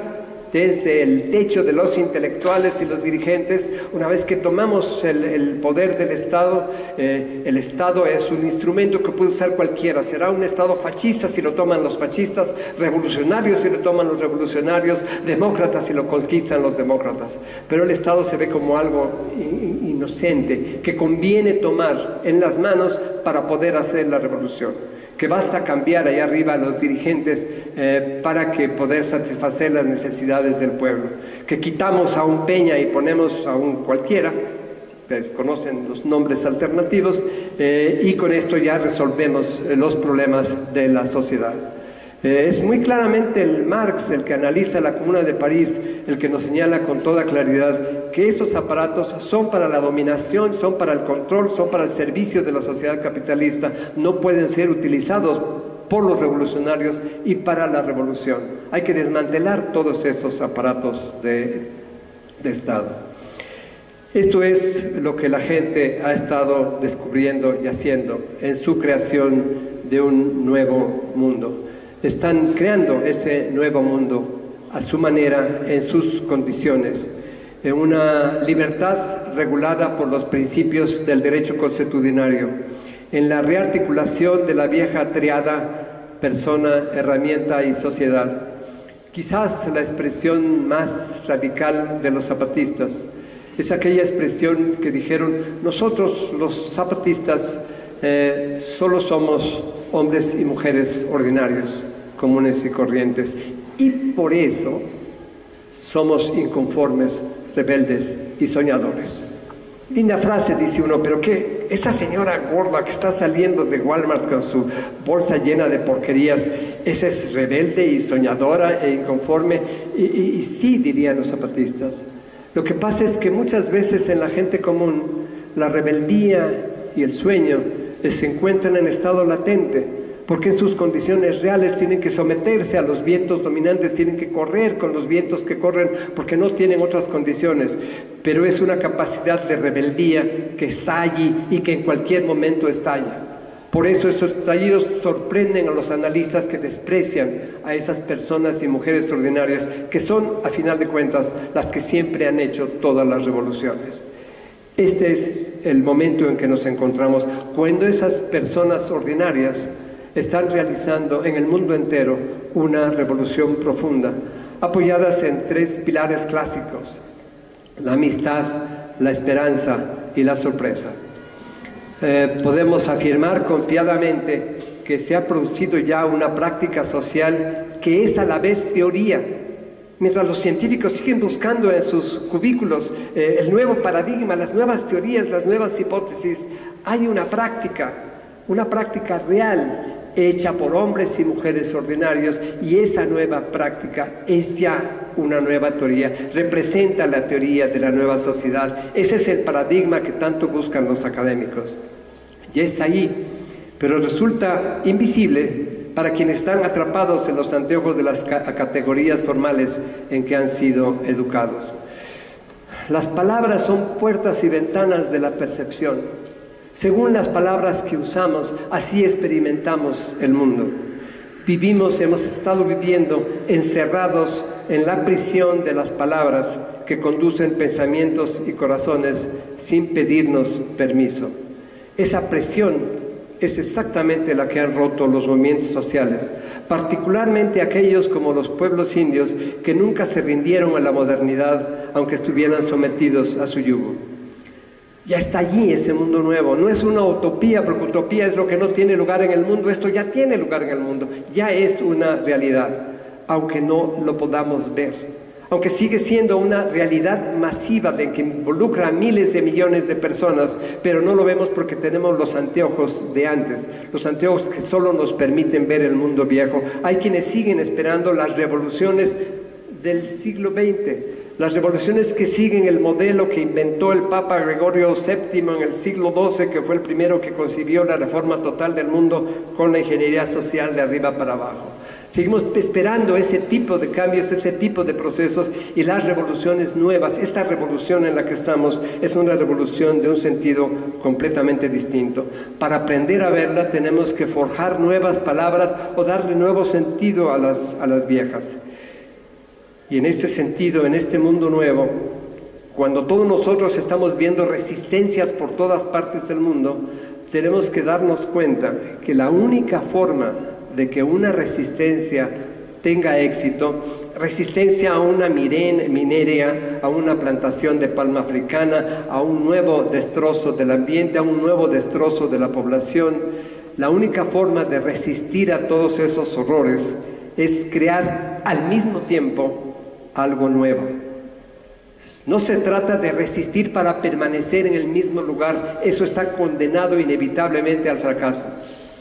F: desde el techo de los intelectuales y los dirigentes, una vez que tomamos el poder del Estado, el Estado es un instrumento que puede usar cualquiera. Será un Estado fascista si lo toman los fascistas, revolucionario si lo toman los revolucionarios, demócrata si lo conquistan los demócratas. Pero el Estado se ve como algo inocente, que conviene tomar en las manos para poder hacer la revolución. Que basta cambiar allá arriba a los dirigentes para que poder satisfacer las necesidades del pueblo. Que quitamos a un Peña y ponemos a un cualquiera, ustedes conocen los nombres alternativos, y con esto ya resolvemos los problemas de la sociedad. Es muy claramente el Marx el que analiza la Comuna de París, el que nos señala con toda claridad que esos aparatos son para la dominación, son para el control, son para el servicio de la sociedad capitalista, no pueden ser utilizados por los revolucionarios y para la revolución. Hay que desmantelar todos esos aparatos de Estado. Esto es lo que la gente ha estado descubriendo y haciendo en su creación de un nuevo mundo. Están creando ese nuevo mundo a su manera, en sus condiciones, en una libertad regulada por los principios del derecho consuetudinario, en la rearticulación de la vieja triada persona, herramienta y sociedad. Quizás la expresión más radical de los zapatistas es aquella expresión que dijeron: nosotros los zapatistas solo somos hombres y mujeres ordinarios, comunes y corrientes, y por eso somos inconformes, rebeldes y soñadores. Linda frase, dice uno, pero ¿qué? Esa señora gorda que está saliendo de Walmart con su bolsa llena de porquerías, ¿esa es rebelde y soñadora e inconforme? Y sí, dirían los zapatistas. Lo que pasa es que muchas veces en la gente común la rebeldía y el sueño se encuentran en estado latente, porque en sus condiciones reales tienen que someterse a los vientos dominantes, tienen que correr con los vientos que corren, porque no tienen otras condiciones. Pero es una capacidad de rebeldía que está allí y que en cualquier momento estalla. Por eso esos estallidos sorprenden a los analistas que desprecian a esas personas y mujeres ordinarias, que son, a final de cuentas, las que siempre han hecho todas las revoluciones. Este es el momento en que nos encontramos, cuando esas personas ordinarias están realizando en el mundo entero una revolución profunda, apoyadas en tres pilares clásicos: la amistad, la esperanza y la sorpresa. Podemos afirmar confiadamente que se ha producido ya una práctica social que es a la vez teoría. Mientras los científicos siguen buscando en sus cubículos el nuevo paradigma, las nuevas teorías, las nuevas hipótesis, hay una práctica real, hecha por hombres y mujeres ordinarios, y esa nueva práctica es ya una nueva teoría, representa la teoría de la nueva sociedad. Ese es el paradigma que tanto buscan los académicos. Ya está allí, pero resulta invisible para quienes están atrapados en los anteojos de las categorías formales en que han sido educados. Las palabras son puertas y ventanas de la percepción. Según las palabras que usamos, así experimentamos el mundo. Hemos estado viviendo encerrados en la prisión de las palabras que conducen pensamientos y corazones sin pedirnos permiso. Esa presión es exactamente la que han roto los movimientos sociales, particularmente aquellos como los pueblos indios que nunca se rindieron a la modernidad, aunque estuvieran sometidos a su yugo. Ya está allí ese mundo nuevo, no es una utopía, porque utopía es lo que no tiene lugar en el mundo. Esto ya tiene lugar en el mundo, ya es una realidad, aunque no lo podamos ver. Aunque sigue siendo una realidad masiva de que involucra a miles de millones de personas, pero no lo vemos porque tenemos los anteojos de antes, los anteojos que solo nos permiten ver el mundo viejo. Hay quienes siguen esperando las revoluciones del siglo XX, las revoluciones que siguen el modelo que inventó el Papa Gregorio VII en el siglo XII, que fue el primero que concibió la reforma total del mundo con la ingeniería social de arriba para abajo. Seguimos esperando ese tipo de cambios, ese tipo de procesos y las revoluciones nuevas. Esta revolución en la que estamos es una revolución de un sentido completamente distinto. Para aprender a verla tenemos que forjar nuevas palabras o darle nuevo sentido a las viejas. Y en este sentido, en este mundo nuevo, cuando todos nosotros estamos viendo resistencias por todas partes del mundo, tenemos que darnos cuenta que la única forma de que una resistencia tenga éxito, resistencia a una minería, a una plantación de palma africana, a un nuevo destrozo del ambiente, a un nuevo destrozo de la población, la única forma de resistir a todos esos horrores es crear al mismo tiempo algo nuevo. No se trata de resistir para permanecer en el mismo lugar, eso está condenado inevitablemente al fracaso.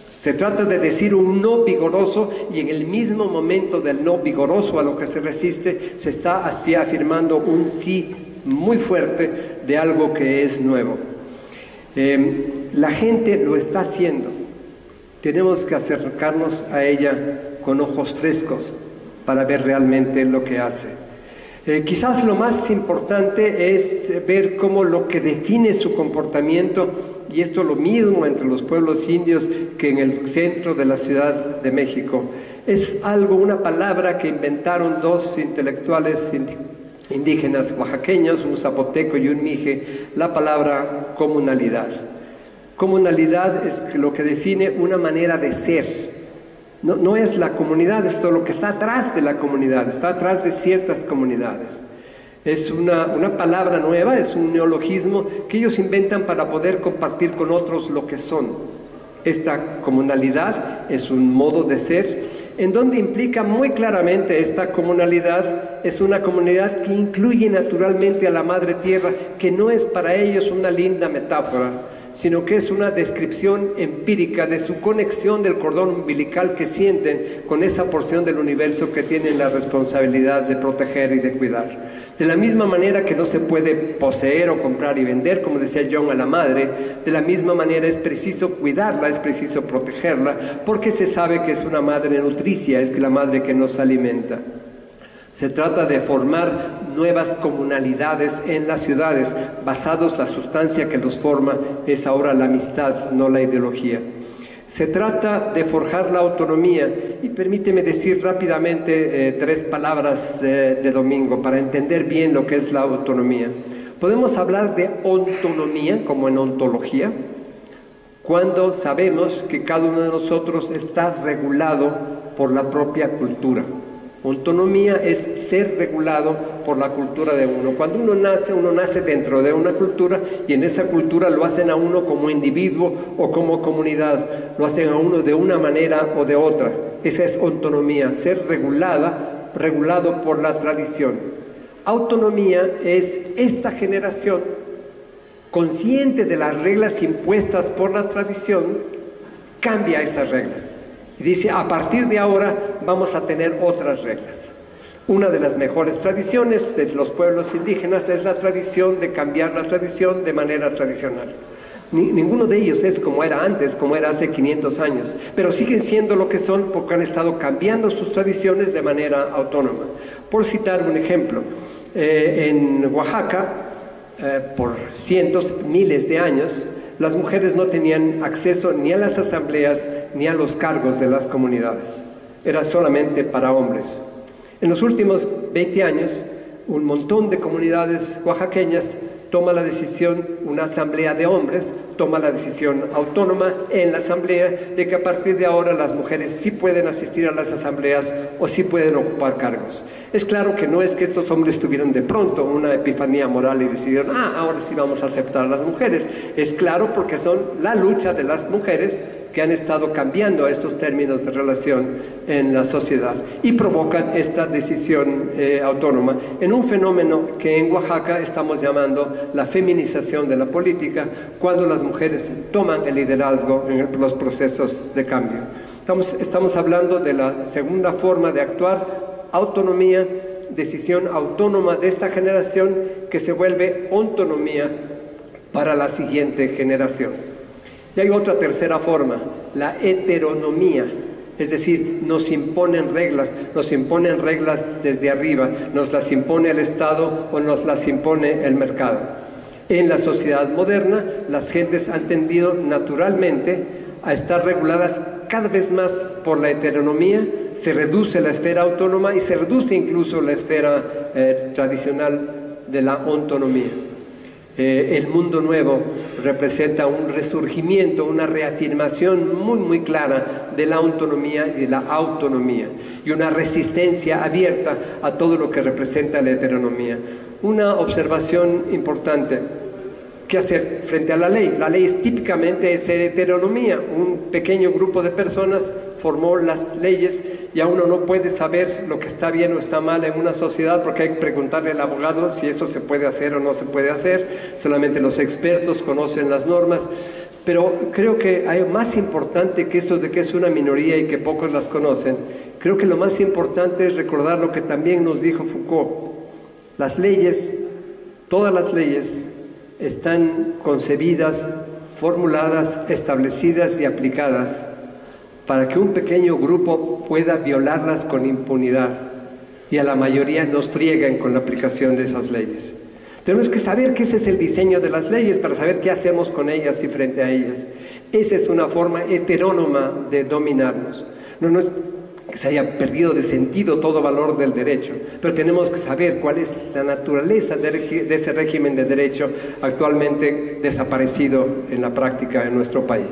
F: Se trata de decir un no vigoroso y en el mismo momento del no vigoroso a lo que se resiste, se está así afirmando un sí muy fuerte de algo que es nuevo. La gente lo está haciendo. Tenemos que acercarnos a ella con ojos frescos para ver realmente lo que hace. Quizás lo más importante es ver cómo lo que define su comportamiento, y esto lo mismo entre los pueblos indios que en el centro de la Ciudad de México, es una palabra que inventaron dos intelectuales indígenas oaxaqueños, un zapoteco y un mije, la palabra comunalidad. Comunalidad es lo que define una manera de ser. No es la comunidad, es todo lo que está atrás de la comunidad, está atrás de ciertas comunidades. Es una palabra nueva, es un neologismo que ellos inventan para poder compartir con otros lo que son. Esta comunalidad es un modo de ser, en donde implica muy claramente esta comunalidad, es una comunidad que incluye naturalmente a la Madre Tierra, que no es para ellos una linda metáfora, sino que es una descripción empírica de su conexión del cordón umbilical que sienten con esa porción del universo que tienen la responsabilidad de proteger y de cuidar. De la misma manera que no se puede poseer o comprar y vender, como decía John, a la madre, de la misma manera es preciso cuidarla, es preciso protegerla, porque se sabe que es una madre nutricia, es la madre que nos alimenta. Se trata de formar nuevas comunalidades en las ciudades, basados la sustancia que los forma es ahora la amistad, no la ideología. Se trata de forjar la autonomía, y permíteme decir rápidamente tres palabras de Domingo para entender bien lo que es la autonomía. Podemos hablar de ontonomía, como en ontología, cuando sabemos que cada uno de nosotros está regulado por la propia cultura. Autonomía es ser regulado por la cultura de uno. Cuando uno nace dentro de una cultura y en esa cultura lo hacen a uno como individuo o como comunidad, lo hacen a uno de una manera o de otra. Esa es autonomía, ser regulado por la tradición. Autonomía es esta generación consciente de las reglas impuestas por la tradición, cambia estas reglas. Y dice, a partir de ahora vamos a tener otras reglas. Una de las mejores tradiciones de los pueblos indígenas es la tradición de cambiar la tradición de manera tradicional. Ninguno de ellos es como era antes, como era hace 500 años, pero siguen siendo lo que son porque han estado cambiando sus tradiciones de manera autónoma. Por citar un ejemplo, en Oaxaca, por miles de años, las mujeres no tenían acceso ni a las asambleas ni a los cargos de las comunidades. Era solamente para hombres. En los últimos 20 años, un montón de comunidades oaxaqueñas toma la decisión, una asamblea de hombres toma la decisión autónoma en la asamblea de que a partir de ahora las mujeres sí pueden asistir a las asambleas o sí pueden ocupar cargos. Es claro que no es que estos hombres tuvieron de pronto una epifanía moral y decidieron, ahora sí vamos a aceptar a las mujeres. Es claro porque son la lucha de las mujeres que han estado cambiando estos términos de relación en la sociedad y provocan esta decisión autónoma en un fenómeno que en Oaxaca estamos llamando la feminización de la política, cuando las mujeres toman el liderazgo en los procesos de cambio. Estamos hablando de la segunda forma de actuar, autonomía, decisión autónoma de esta generación que se vuelve autonomía para la siguiente generación. Y hay otra tercera forma, la heteronomía, es decir, nos imponen reglas desde arriba, nos las impone el Estado o nos las impone el mercado. En la sociedad moderna, las gentes han tendido naturalmente a estar reguladas cada vez más por la heteronomía, se reduce la esfera autónoma y se reduce incluso la esfera tradicional de la autonomía. El mundo nuevo representa un resurgimiento, una reafirmación muy clara de la autonomía y de la autonomía y una resistencia abierta a todo lo que representa la heteronomía. Una observación importante: ¿qué hacer frente a la ley? La ley típicamente es heteronomía. Un pequeño grupo de personas formó las leyes y aún uno no puede saber lo que está bien o está mal en una sociedad porque hay que preguntarle al abogado si eso se puede hacer o no se puede hacer. Solamente los expertos conocen las normas. Pero creo que hay más importante que eso de que es una minoría y que pocos las conocen. Creo que lo más importante es recordar lo que también nos dijo Foucault. Las leyes, todas las leyes, están concebidas, formuladas, establecidas y aplicadas para que un pequeño grupo pueda violarlas con impunidad y a la mayoría nos frieguen con la aplicación de esas leyes. Tenemos que saber que ese es el diseño de las leyes para saber qué hacemos con ellas y frente a ellas. Esa es una forma heterónoma de dominarnos. No es que se haya perdido de sentido todo valor del derecho, pero tenemos que saber cuál es la naturaleza de ese régimen de derecho actualmente desaparecido en la práctica en nuestro país.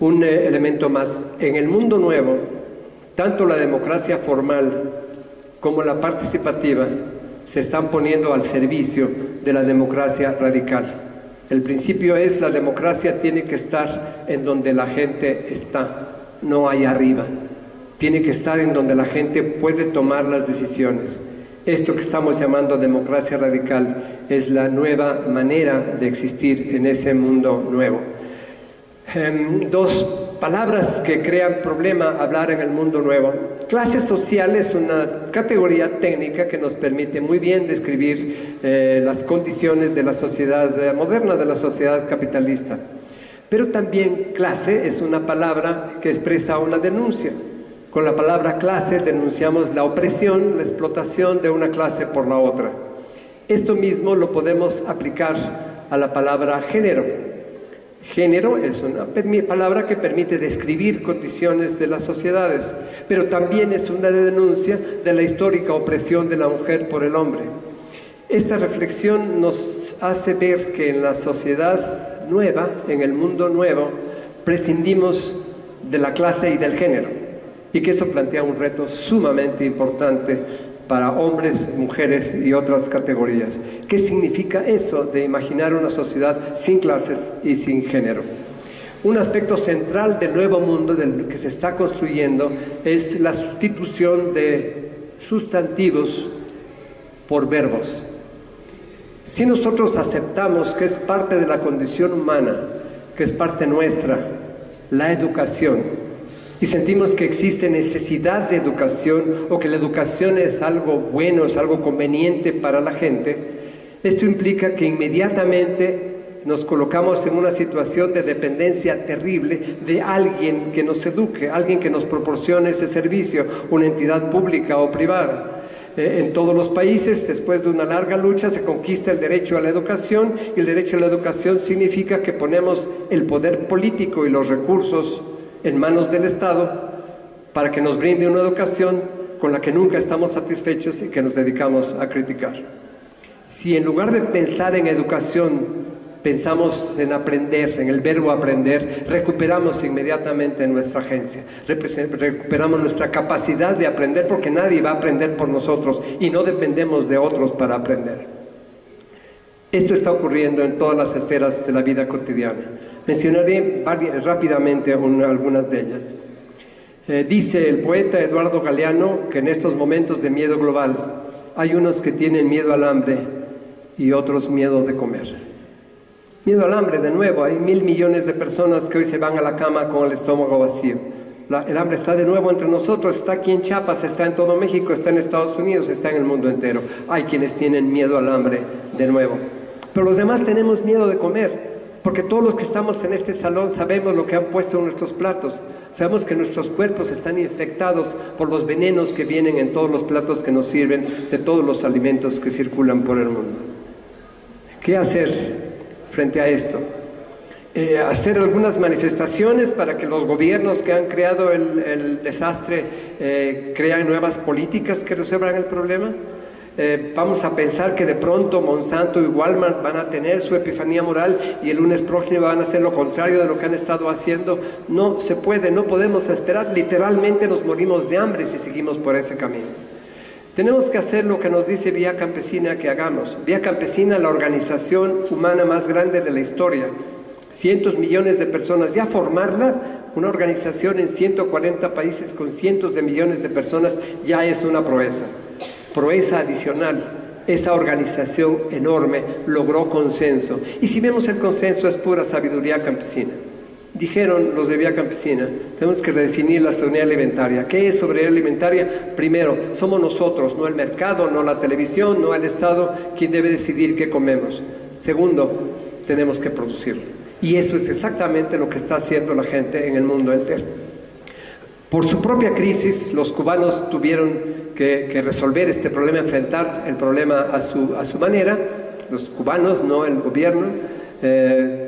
F: Un elemento más, en el mundo nuevo, tanto la democracia formal como la participativa se están poniendo al servicio de la democracia radical. El principio es: la democracia tiene que estar en donde la gente está, no allá arriba. Tiene que estar en donde la gente puede tomar las decisiones. Esto que estamos llamando democracia radical es la nueva manera de existir en ese mundo nuevo. Dos palabras que crean problema hablar en el mundo nuevo. Clase social es una categoría técnica que nos permite muy bien describir las condiciones de la sociedad moderna, de la sociedad capitalista. Pero también clase es una palabra que expresa una denuncia. Con la palabra clase denunciamos la opresión, la explotación de una clase por la otra. Esto mismo lo podemos aplicar a la palabra género. Género es una palabra que permite describir condiciones de las sociedades, pero también es una denuncia de la histórica opresión de la mujer por el hombre. Esta reflexión nos hace ver que en la sociedad nueva, en el mundo nuevo, prescindimos de la clase y del género, y que eso plantea un reto sumamente importante para hombres, mujeres y otras categorías. ¿Qué significa eso de imaginar una sociedad sin clases y sin género? Un aspecto central del nuevo mundo del que se está construyendo es la sustitución de sustantivos por verbos. Si nosotros aceptamos que es parte de la condición humana, que es parte nuestra, la educación, y sentimos que existe necesidad de educación o que la educación es algo bueno, es algo conveniente para la gente, esto implica que inmediatamente nos colocamos en una situación de dependencia terrible de alguien que nos eduque, alguien que nos proporcione ese servicio, una entidad pública o privada. En todos los países, después de una larga lucha, se conquista el derecho a la educación, y el derecho a la educación significa que ponemos el poder político y los recursos en manos del Estado para que nos brinde una educación con la que nunca estamos satisfechos y que nos dedicamos a criticar. Si en lugar de pensar en educación, pensamos en aprender, en el verbo aprender, recuperamos inmediatamente nuestra agencia, recuperamos nuestra capacidad de aprender, porque nadie va a aprender por nosotros y no dependemos de otros para aprender. Esto está ocurriendo en todas las esferas de la vida cotidiana. Mencionaré rápidamente algunas de ellas. Dice el poeta Eduardo Galeano que en estos momentos de miedo global hay unos que tienen miedo al hambre y otros miedo de comer. Miedo al hambre, de nuevo, hay 1.000 millones de personas que hoy se van a la cama con el estómago vacío. El hambre está de nuevo entre nosotros, está aquí en Chiapas, está en todo México, está en Estados Unidos, está en el mundo entero. Hay quienes tienen miedo al hambre de nuevo. Pero los demás tenemos miedo de comer, porque todos los que estamos en este salón sabemos lo que han puesto en nuestros platos. Sabemos que nuestros cuerpos están infectados por los venenos que vienen en todos los platos que nos sirven, de todos los alimentos que circulan por el mundo. ¿Qué hacer frente a esto? Hacer algunas manifestaciones para que los gobiernos que han creado el desastre crean nuevas políticas que resuelvan el problema. Vamos a pensar que de pronto Monsanto y Walmart van a tener su epifanía moral y el lunes próximo van a hacer lo contrario de lo que han estado haciendo. No se puede, no podemos esperar. Literalmente nos morimos de hambre si seguimos por ese camino. Tenemos que hacer lo que nos dice Vía Campesina que hagamos. Vía Campesina, la organización humana más grande de la historia. Cientos millones de personas. Ya formarla, una organización en 140 países con cientos de millones de personas, ya es una proeza. Proeza adicional. Esa organización enorme logró consenso. Y si vemos el consenso, es pura sabiduría campesina. Dijeron los de Vía Campesina, tenemos que redefinir la soberanía alimentaria. ¿Qué es soberanía alimentaria? Primero, somos nosotros, no el mercado, no la televisión, no el Estado, quien debe decidir qué comemos. Segundo, tenemos que producirlo. Y eso es exactamente lo que está haciendo la gente en el mundo entero. Por su propia crisis, los cubanos tuvieron que resolver este problema, enfrentar el problema a su manera, los cubanos, no el gobierno.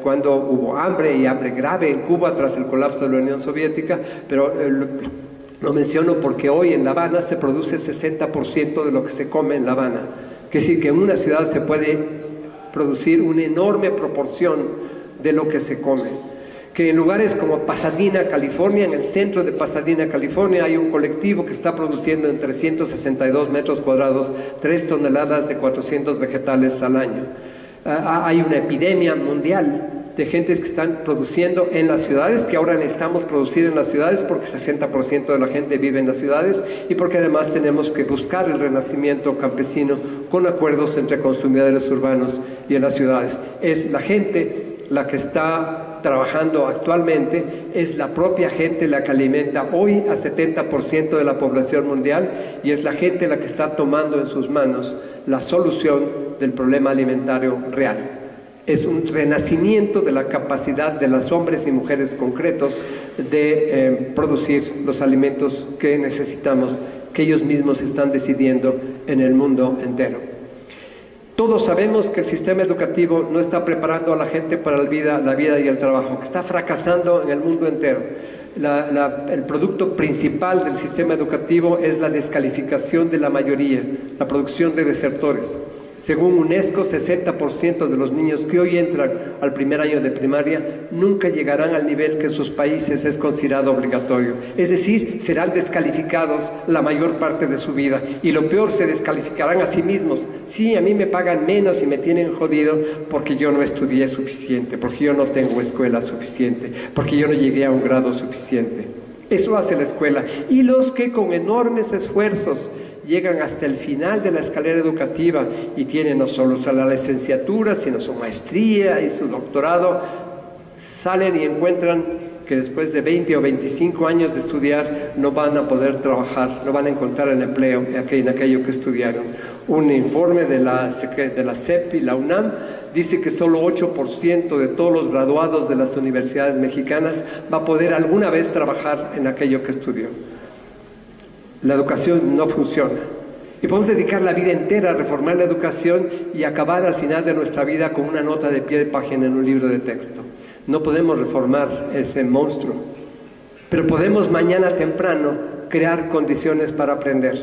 F: Cuando hubo hambre y hambre grave en Cuba tras el colapso de la Unión Soviética, pero lo menciono porque hoy en La Habana se produce 60% de lo que se come en La Habana. Quiere decir que en una ciudad se puede producir una enorme proporción de lo que se come. Que en lugares como Pasadena, California, en el centro de Pasadena, California, hay un colectivo que está produciendo en 362 metros cuadrados 3 toneladas de 400 vegetales al año. Hay una epidemia mundial de gentes que están produciendo en las ciudades, que ahora necesitamos producir en las ciudades porque 60% de la gente vive en las ciudades y porque además tenemos que buscar el renacimiento campesino con acuerdos entre consumidores urbanos y en las ciudades. Es la gente la que está trabajando actualmente, es la propia gente la que alimenta hoy a 70% de la población mundial y es la gente la que está tomando en sus manos la solución del problema alimentario real. Es un renacimiento de la capacidad de los hombres y mujeres concretos de producir los alimentos que necesitamos, que ellos mismos están decidiendo en el mundo entero. Todos sabemos que el sistema educativo no está preparando a la gente para la vida y el trabajo, que está fracasando en el mundo entero. El producto principal del sistema educativo es la descalificación de la mayoría, la producción de desertores. Según UNESCO, 60% de los niños que hoy entran al primer año de primaria nunca llegarán al nivel que en sus países es considerado obligatorio. Es decir, serán descalificados la mayor parte de su vida. Y lo peor, se descalificarán a sí mismos. Sí, a mí me pagan menos y me tienen jodido porque yo no estudié suficiente, porque yo no tengo escuela suficiente, porque yo no llegué a un grado suficiente. Eso hace la escuela. Y los que con enormes esfuerzos llegan hasta el final de la escalera educativa y tienen no solo la licenciatura, sino su maestría y su doctorado, salen y encuentran que después de 20 o 25 años de estudiar no van a poder trabajar, no van a encontrar el empleo en aquello que estudiaron. Un informe de la CEP y la UNAM dice que solo 8% de todos los graduados de las universidades mexicanas va a poder alguna vez trabajar en aquello que estudió. La educación no funciona. Y podemos dedicar la vida entera a reformar la educación y acabar al final de nuestra vida con una nota de pie de página en un libro de texto. No podemos reformar ese monstruo. Pero podemos mañana temprano crear condiciones para aprender.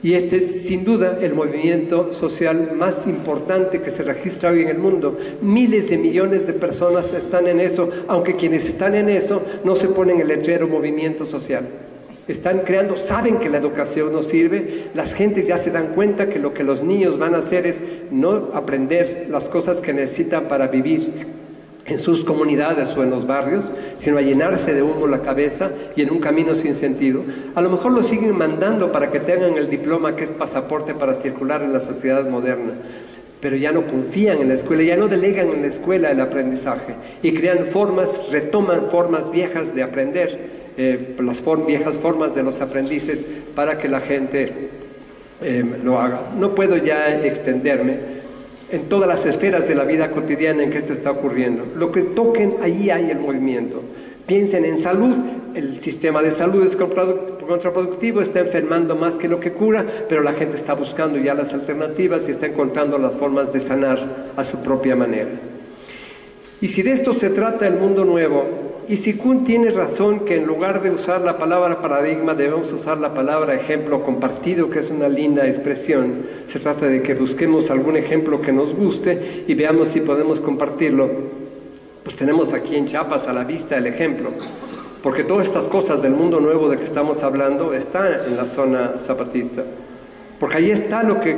F: Y este es sin duda el movimiento social más importante que se registra hoy en el mundo. Miles de millones de personas están en eso, aunque quienes están en eso no se ponen el letrero movimiento social. Están creando, saben que la educación no sirve, las gentes ya se dan cuenta que lo que los niños van a hacer es no aprender las cosas que necesitan para vivir en sus comunidades o en los barrios, sino a llenarse de humo la cabeza y en un camino sin sentido. A lo mejor lo siguen mandando para que tengan el diploma que es pasaporte para circular en la sociedad moderna, pero ya no confían en la escuela, ya no delegan en la escuela el aprendizaje y crean formas, retoman formas viejas de aprender, las viejas formas de los aprendices para que la gente lo haga. No puedo ya extenderme en todas las esferas de la vida cotidiana en que esto está ocurriendo. Lo que toquen, allí hay el movimiento. Piensen en salud, el sistema de salud es contraproductivo, está enfermando más que lo que cura, pero la gente está buscando ya las alternativas y está encontrando las formas de sanar a su propia manera. Y si de esto se trata el mundo nuevo, y si Kuhn tiene razón que en lugar de usar la palabra paradigma debemos usar la palabra ejemplo compartido, que es una linda expresión, se trata de que busquemos algún ejemplo que nos guste y veamos si podemos compartirlo, pues tenemos aquí en Chiapas a la vista el ejemplo, porque todas estas cosas del mundo nuevo de que estamos hablando están en la zona zapatista. Porque ahí está lo que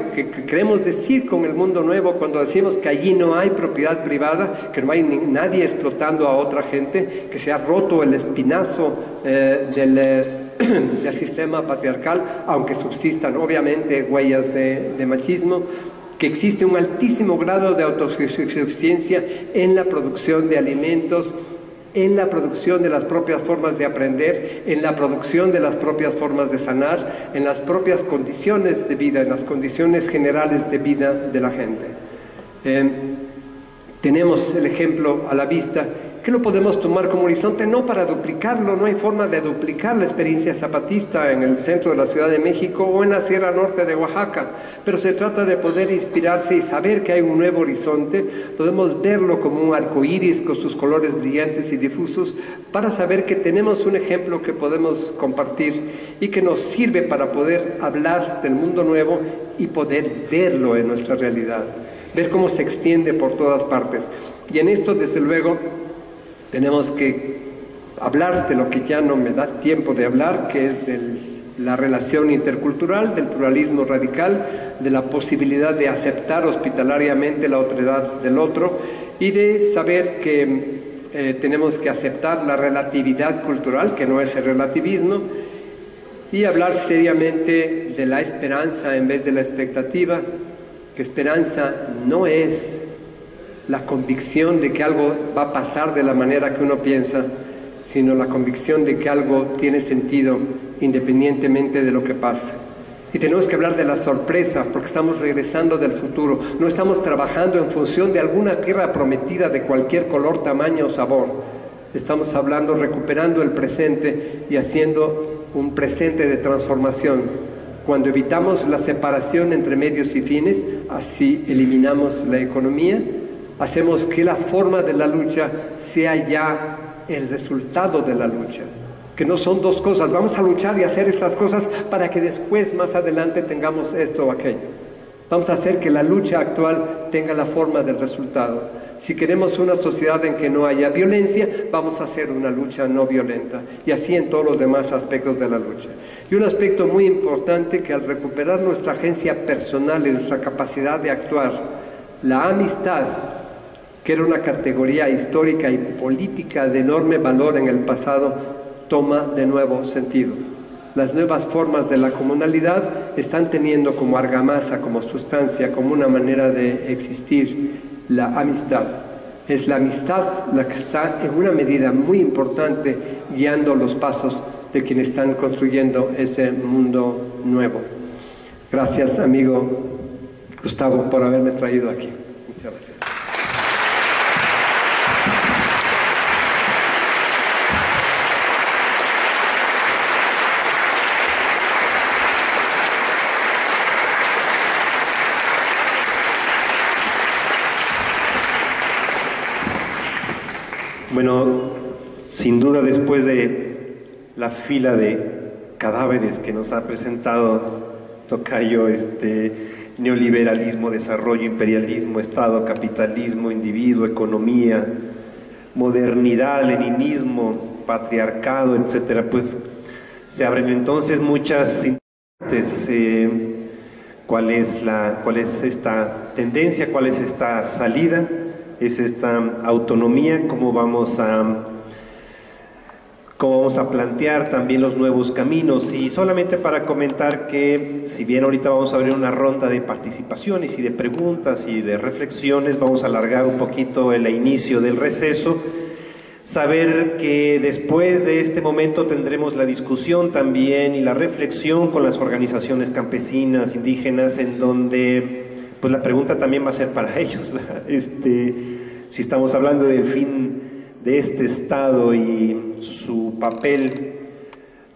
F: queremos decir con el mundo nuevo cuando decimos que allí no hay propiedad privada, que no hay nadie explotando a otra gente, que se ha roto el espinazo del sistema patriarcal, aunque subsistan obviamente huellas de machismo, que existe un altísimo grado de autosuficiencia en la producción de alimentos, en la producción de las propias formas de aprender, en la producción de las propias formas de sanar, en las propias condiciones de vida, en las condiciones generales de vida de la gente. Tenemos el ejemplo a la vista, que lo podemos tomar como horizonte, no para duplicarlo, no hay forma de duplicar la experiencia zapatista en el centro de la Ciudad de México o en la Sierra Norte de Oaxaca, pero se trata de poder inspirarse y saber que hay un nuevo horizonte, podemos verlo como un arco iris con sus colores brillantes y difusos, para saber que tenemos un ejemplo que podemos compartir y que nos sirve para poder hablar del mundo nuevo y poder verlo en nuestra realidad, ver cómo se extiende por todas partes. Y en esto, desde luego, tenemos que hablar de lo que ya no me da tiempo de hablar, que es de la relación intercultural, del pluralismo radical, de la posibilidad de aceptar hospitalariamente la otredad del otro y de saber que tenemos que aceptar la relatividad cultural, que no es el relativismo, y hablar seriamente de la esperanza en vez de la expectativa, que esperanza no es la convicción de que algo va a pasar de la manera que uno piensa, sino la convicción de que algo tiene sentido independientemente de lo que pase. Y tenemos que hablar de la sorpresa, porque estamos regresando del futuro. No estamos trabajando en función de alguna tierra prometida de cualquier color, tamaño o sabor. Estamos hablando, recuperando el presente y haciendo un presente de transformación. Cuando evitamos la separación entre medios y fines, así eliminamos la economía, hacemos que la forma de la lucha sea ya el resultado de la lucha, que no son dos cosas, vamos a luchar y hacer estas cosas para que después, más adelante, tengamos esto o aquello. Vamos a hacer que la lucha actual tenga la forma del resultado. Si queremos una sociedad en que no haya violencia, vamos a hacer una lucha no violenta, y así en todos los demás aspectos de la lucha. Y un aspecto muy importante, que al recuperar nuestra agencia personal y nuestra capacidad de actuar, la amistad, que era una categoría histórica y política de enorme valor en el pasado, toma de nuevo sentido. Las nuevas formas de la comunalidad están teniendo como argamasa, como sustancia, como una manera de existir, la amistad. Es la amistad la que está en una medida muy importante guiando los pasos de quienes están construyendo ese mundo nuevo. Gracias, amigo Gustavo, por haberme traído aquí. Muchas gracias.
C: Bueno, sin duda, después de la fila de cadáveres que nos ha presentado Tocayo, neoliberalismo, desarrollo, imperialismo, Estado, capitalismo, individuo, economía, modernidad, leninismo, patriarcado, etcétera, pues se abren entonces muchas interrogantes. ¿Cuál es esta tendencia? ¿Cuál es esta salida? ¿Es esta autonomía? ¿Cómo vamos a plantear también los nuevos caminos? Y solamente para comentar que, si bien ahorita vamos a abrir una ronda de participaciones y de preguntas y de reflexiones, vamos a alargar un poquito el inicio del receso. Saber que después de este momento tendremos la discusión también y la reflexión con las organizaciones campesinas, indígenas, en donde pues la pregunta también va a ser para ellos. Si estamos hablando del fin de este Estado y su papel,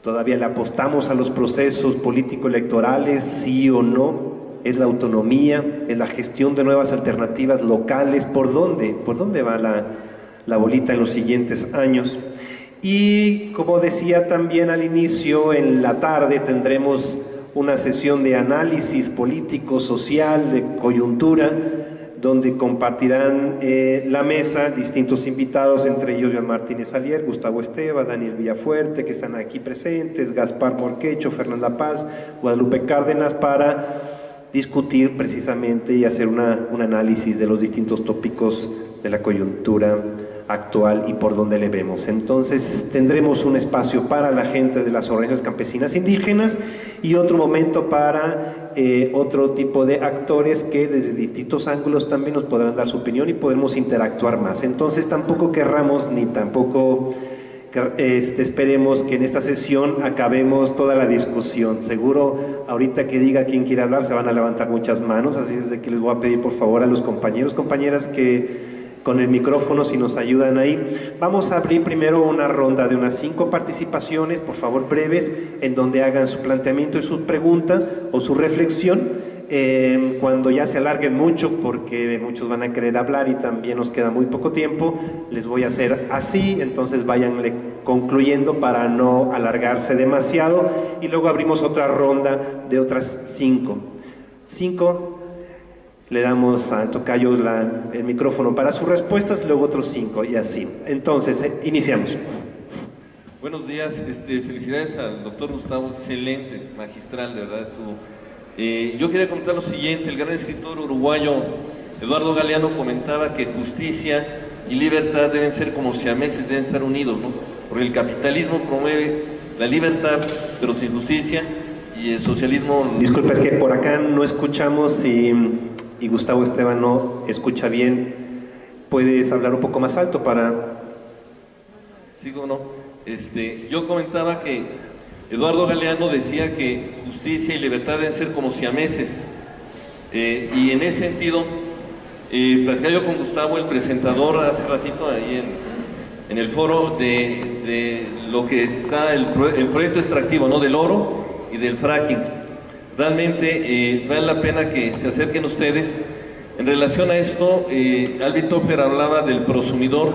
C: ¿todavía le apostamos a los procesos político-electorales, sí o no? ¿Es la autonomía? ¿Es la gestión de nuevas alternativas locales? ¿Por dónde? ¿Por dónde va la bolita en los siguientes años? Y como decía también al inicio, en la tarde tendremos una sesión de análisis político, social, de coyuntura, donde compartirán la mesa distintos invitados, entre ellos Joan Martínez Alier, Gustavo Esteva, Daniel Villafuerte, que están aquí presentes, Gaspar Morquecho, Fernanda Paz, Guadalupe Cárdenas, para discutir precisamente y hacer un análisis de los distintos tópicos de la coyuntura actual y por dónde le vemos. Entonces tendremos un espacio para la gente de las organizaciones campesinas indígenas y otro momento para otro tipo de actores que desde distintos ángulos también nos podrán dar su opinión y podremos interactuar más. Entonces tampoco querramos ni tampoco esperemos que en esta sesión acabemos toda la discusión. Seguro ahorita que diga quién quiere hablar se van a levantar muchas manos, así es de que les voy a pedir por favor a los compañeros, compañeras que con el micrófono, si nos ayudan ahí. Vamos a abrir primero una ronda de unas 5 participaciones, por favor breves, en donde hagan su planteamiento y su pregunta o su reflexión. Cuando ya se alarguen mucho, porque muchos van a querer hablar y también nos queda muy poco tiempo, les voy a hacer así, entonces váyanle concluyendo para no alargarse demasiado, y luego abrimos otra ronda de otras 5. Le damos a Tocayo el micrófono para sus respuestas, luego otros 5 y así. Entonces, iniciamos.
G: Buenos días, felicidades al doctor Gustavo, excelente, magistral, de verdad estuvo. Yo quería comentar lo siguiente: el gran escritor uruguayo Eduardo Galeano comentaba que justicia y libertad deben ser como siameses, deben estar unidos, ¿no? Porque el capitalismo promueve la libertad, pero sin justicia, y el socialismo...
C: Disculpa, es que por acá no escuchamos y Gustavo Esteban no escucha bien. ¿Puedes hablar un poco más alto para...?
G: ¿Sigo o no? Yo comentaba que Eduardo Galeano decía que justicia y libertad deben ser como siameses, y en ese sentido platicaba yo con Gustavo, el presentador, hace ratito ahí en el foro de lo que está el proyecto extractivo, ¿no?, del oro y del fracking. Realmente vale la pena que se acerquen ustedes. En relación a esto, Alvin Toffler hablaba del prosumidor,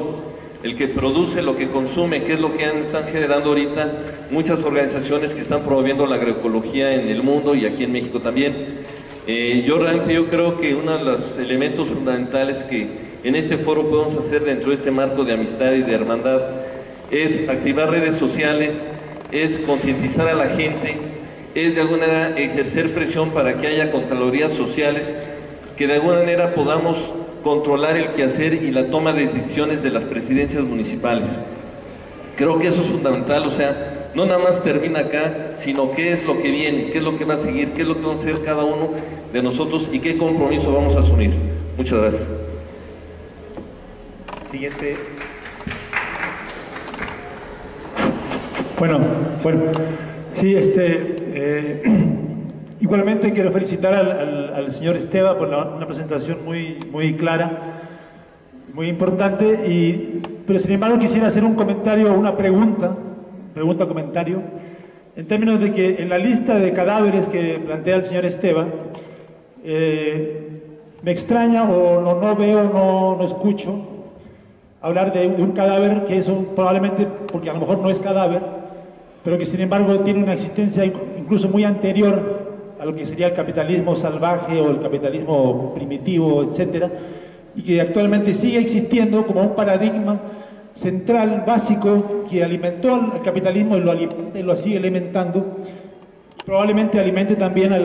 G: el que produce lo que consume, que es lo que están generando ahorita muchas organizaciones que están promoviendo la agroecología en el mundo y aquí en México también. Yo creo que uno de los elementos fundamentales que en este foro podemos hacer dentro de este marco de amistad y de hermandad es activar redes sociales, es concientizar a la gente, es de alguna manera ejercer presión para que haya contralorías sociales, que de alguna manera podamos controlar el quehacer y la toma de decisiones de las presidencias municipales. Creo que eso es fundamental, o sea, no nada más termina acá, sino qué es lo que viene, qué es lo que va a seguir, qué es lo que vamos a hacer cada uno de nosotros y qué compromiso vamos a asumir. Muchas gracias.
C: Siguiente.
H: Bueno, sí, igualmente quiero felicitar al señor Esteva por una presentación muy clara, muy importante, pero sin embargo quisiera hacer un comentario, una pregunta-comentario, en términos de que en la lista de cadáveres que plantea el señor Esteva, me extraña o no veo, no escucho hablar de un cadáver que es probablemente, porque a lo mejor no es cadáver, pero que sin embargo tiene una existencia incluso muy anterior a lo que sería el capitalismo salvaje o el capitalismo primitivo, etcétera, y que actualmente sigue existiendo como un paradigma central, básico, que alimentó al capitalismo y lo alimenta y lo sigue alimentando, y probablemente alimente también a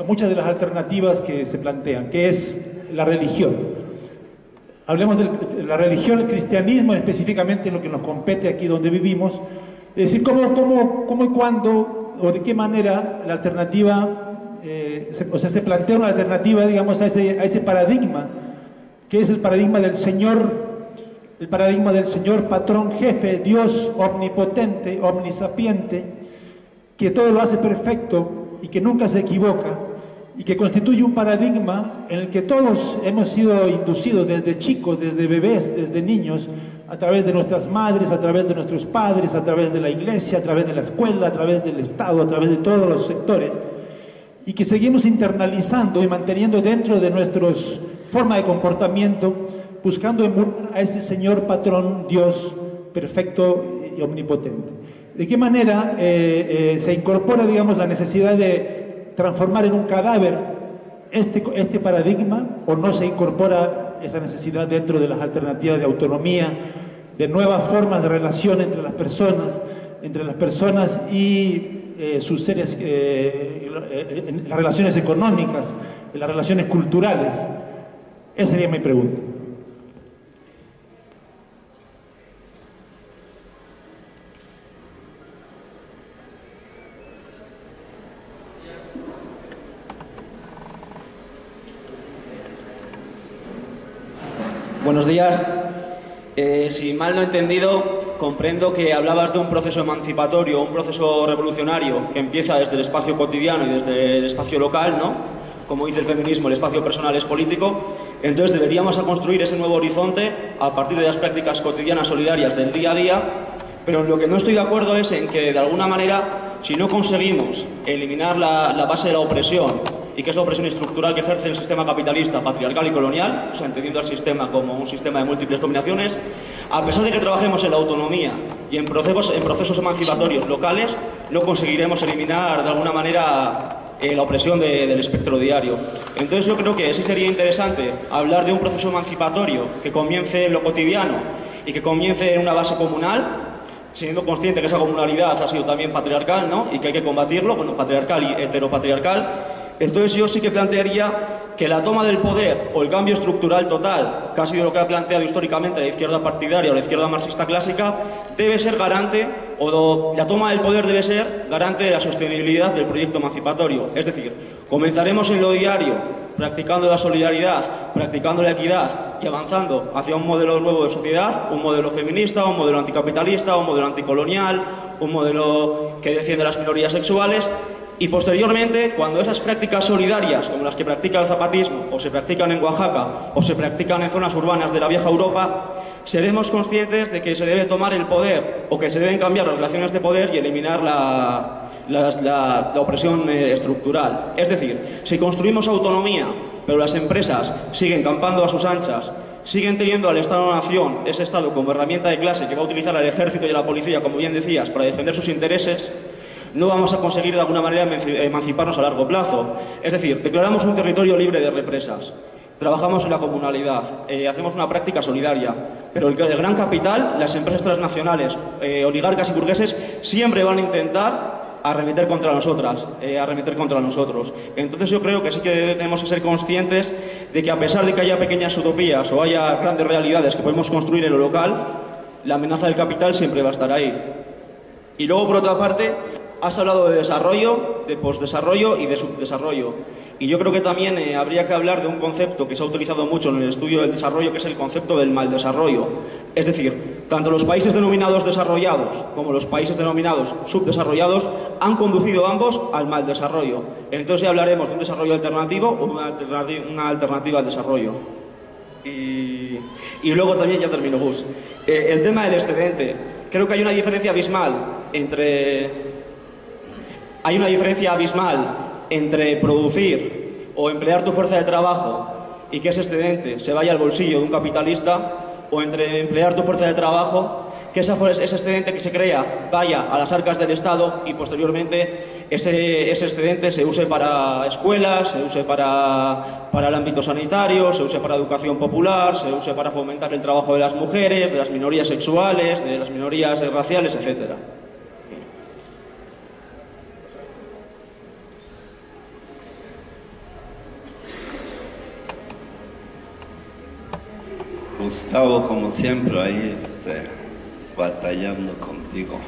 H: muchas de las alternativas que se plantean, que es la religión. Hablemos de la religión, el cristianismo, específicamente lo que nos compete aquí donde vivimos, es decir, cómo y cuándo o de qué manera la alternativa, se plantea una alternativa, digamos, a ese paradigma, que es el paradigma del Señor patrón jefe, Dios omnipotente, omnisapiente, que todo lo hace perfecto y que nunca se equivoca, y que constituye un paradigma en el que todos hemos sido inducidos desde chicos, desde bebés, desde niños, a través de nuestras madres, a través de nuestros padres, a través de la iglesia, a través de la escuela, a través del Estado, a través de todos los sectores, y que seguimos internalizando y manteniendo dentro de nuestra forma de comportamiento, buscando emular a ese Señor patrón, Dios perfecto y omnipotente. ¿De qué manera se incorpora, digamos, la necesidad de transformar en un cadáver este paradigma, o no se incorpora esa necesidad dentro de las alternativas de autonomía, de nuevas formas de relación entre las personas y sus seres, en las relaciones económicas, en las relaciones culturales? Esa sería mi pregunta.
I: Buenos días. Si mal no he entendido, comprendo que hablabas de un proceso emancipatorio, un proceso revolucionario que empieza desde el espacio cotidiano y desde el espacio local, ¿no? Como dice el feminismo, el espacio personal es político. Entonces deberíamos construir ese nuevo horizonte a partir de las prácticas cotidianas solidarias del día a día, pero en lo que no estoy de acuerdo es en que, de alguna manera, si no conseguimos eliminar la base de la opresión, y que es la opresión estructural que ejerce el sistema capitalista, patriarcal y colonial, o sea, entendiendo al sistema como un sistema de múltiples dominaciones, a pesar de que trabajemos en la autonomía y en procesos emancipatorios locales, no conseguiremos eliminar de alguna manera la opresión del espectro diario. Entonces yo creo que sí sería interesante hablar de un proceso emancipatorio que comience en lo cotidiano y que comience en una base comunal, siendo consciente que esa comunalidad ha sido también patriarcal, ¿no? Y que hay que combatirlo, bueno, patriarcal y heteropatriarcal. Entonces yo sí que plantearía que la toma del poder o el cambio estructural total, que ha sido lo que ha planteado históricamente la izquierda partidaria o la izquierda marxista clásica, debe ser garante, o la toma del poder debe ser garante de la sostenibilidad del proyecto emancipatorio. Es decir, comenzaremos en lo diario, practicando la solidaridad, practicando la equidad y avanzando hacia un modelo nuevo de sociedad, un modelo feminista, un modelo anticapitalista, un modelo anticolonial, un modelo que defiende las minorías sexuales. Y posteriormente, cuando esas prácticas solidarias, como las que practica el zapatismo, o se practican en Oaxaca, o se practican en zonas urbanas de la vieja Europa, seremos conscientes de que se debe tomar el poder, o que se deben cambiar las relaciones de poder y eliminar la opresión estructural. Es decir, si construimos autonomía, pero las empresas siguen campando a sus anchas, siguen teniendo al Estado-Nación, ese Estado como herramienta de clase que va a utilizar al ejército y a la policía, como bien decías, para defender sus intereses, no vamos a conseguir de alguna manera emanciparnos a largo plazo. Es decir, declaramos un territorio libre de represas, trabajamos en la comunalidad, hacemos una práctica solidaria, pero el gran capital, las empresas transnacionales, oligarcas y burgueses, siempre van a intentar arremeter contra nosotras, arremeter contra nosotros. Entonces yo creo que sí que tenemos que ser conscientes de que, a pesar de que haya pequeñas utopías o haya grandes realidades que podemos construir en lo local, la amenaza del capital siempre va a estar ahí. Y luego, por otra parte, has hablado de desarrollo, de posdesarrollo y de subdesarrollo. Y yo creo que también habría que hablar de un concepto que se ha utilizado mucho en el estudio del desarrollo, que es el concepto del mal desarrollo. Es decir, tanto los países denominados desarrollados como los países denominados subdesarrollados han conducido ambos al mal desarrollo. Entonces ya hablaremos de un desarrollo alternativo o una alternativa al desarrollo. Y luego también, ya termino, Gus, el tema del excedente. Creo que hay una diferencia abismal entre producir o emplear tu fuerza de trabajo y que ese excedente se vaya al bolsillo de un capitalista, o entre emplear tu fuerza de trabajo que ese excedente que se crea vaya a las arcas del Estado y posteriormente ese excedente se use para escuelas, se use para el ámbito sanitario, se use para educación popular, se use para fomentar el trabajo de las mujeres, de las minorías sexuales, de las minorías raciales, etcétera.
J: Gustavo, como siempre, ahí batallando contigo.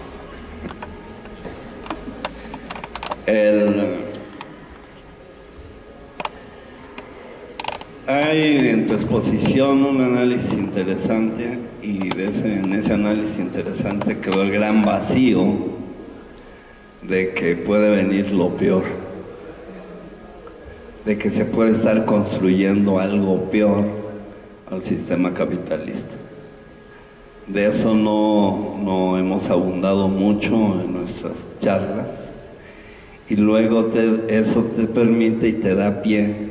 J: Hay en tu exposición un análisis interesante y en ese análisis interesante quedó el gran vacío de que puede venir lo peor, de que se puede estar construyendo algo peor al sistema capitalista. De eso no hemos abundado mucho en nuestras charlas, y luego eso te permite y te da pie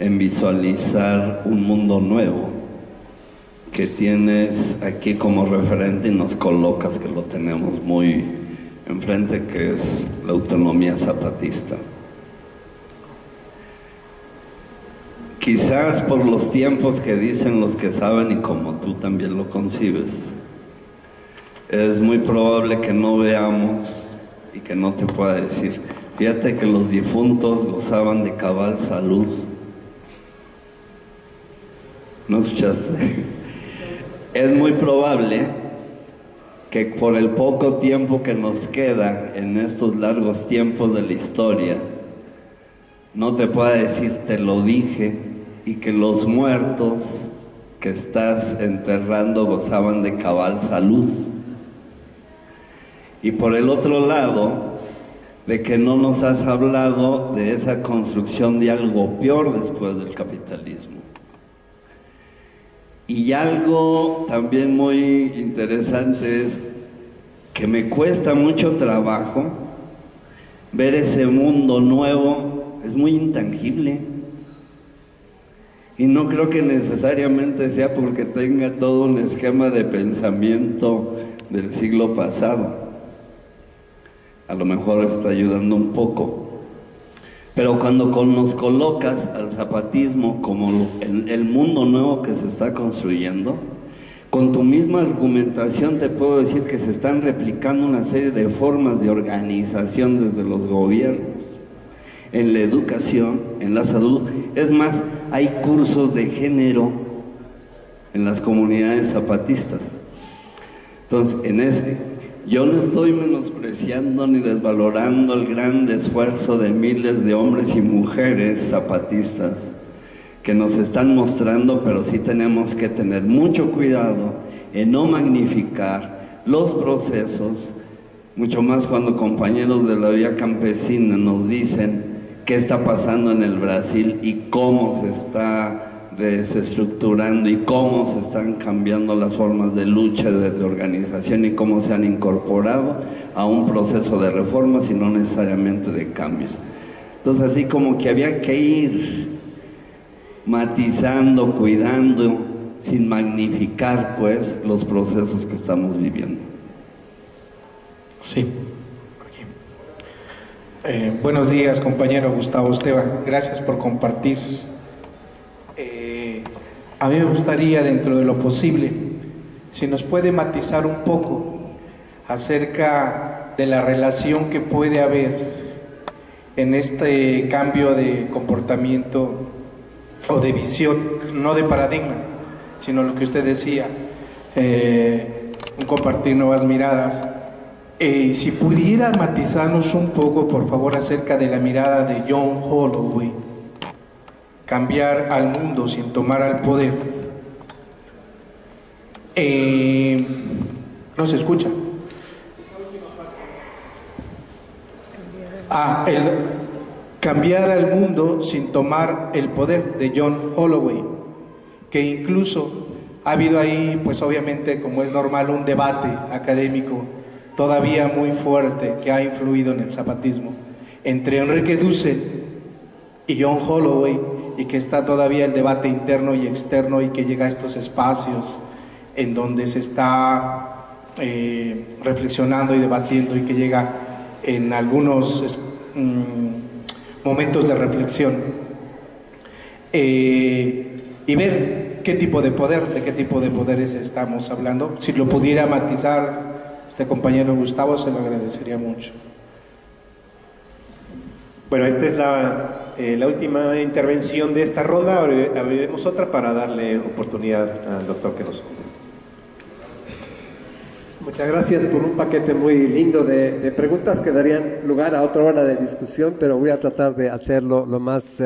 J: en visualizar un mundo nuevo que tienes aquí como referente y nos colocas que lo tenemos muy enfrente, que es la autonomía zapatista. Quizás por los tiempos que dicen los que saben y como tú también lo concibes, es muy probable que no veamos y que no te pueda decir, fíjate que los difuntos gozaban de cabal salud. ¿No escuchaste? Es muy probable que por el poco tiempo que nos queda en estos largos tiempos de la historia, no te pueda decir, te lo dije, y que los muertos que estás enterrando gozaban de cabal salud. Y por el otro lado, de que no nos has hablado de esa construcción de algo peor después del capitalismo. Y algo también muy interesante es que me cuesta mucho trabajo ver ese mundo nuevo, es muy intangible. Y no creo que necesariamente sea porque tenga todo un esquema de pensamiento del siglo pasado. A lo mejor está ayudando un poco. Pero cuando nos colocas al zapatismo como el mundo nuevo que se está construyendo, con tu misma argumentación te puedo decir que se están replicando una serie de formas de organización desde los gobiernos, en la educación, en la salud. Es más, hay cursos de género en las comunidades zapatistas. Entonces, yo no estoy menospreciando ni desvalorando el gran esfuerzo de miles de hombres y mujeres zapatistas que nos están mostrando, pero sí tenemos que tener mucho cuidado en no magnificar los procesos, mucho más cuando compañeros de la vía campesina nos dicen qué está pasando en el Brasil y cómo se está desestructurando y cómo se están cambiando las formas de lucha, de organización y cómo se han incorporado a un proceso de reformas y no necesariamente de cambios. Entonces, así como que había que ir matizando, cuidando, sin magnificar pues los procesos que estamos viviendo.
B: Sí. Buenos días, compañero Gustavo Esteban. Gracias por compartir. A mí me gustaría, dentro de lo posible, si nos puede matizar un poco acerca de la relación que puede haber en este cambio de comportamiento o de visión, no de paradigma, sino lo que usted decía, un compartir nuevas miradas. Si pudiera matizarnos un poco, por favor, acerca de la mirada de John Holloway, cambiar al mundo sin tomar al poder. No se escucha. Cambiar al mundo sin tomar el poder, de John Holloway, que incluso ha habido ahí, pues obviamente, como es normal, un debate académico todavía muy fuerte que ha influido en el zapatismo entre Enrique Dussel y John Holloway, y que está todavía el debate interno y externo, y que llega a estos espacios en donde se está reflexionando y debatiendo y que llega en algunos momentos de reflexión y ver qué tipo de poder, de qué tipo de poderes estamos hablando. Si lo pudiera matizar este compañero Gustavo, se lo agradecería mucho.
C: Bueno, esta es la última intervención de esta ronda. Abriremos otra para darle oportunidad al doctor que nos conteste.
F: Muchas gracias por un paquete muy lindo de preguntas que darían lugar a otra hora de discusión, pero voy a tratar de hacerlo lo más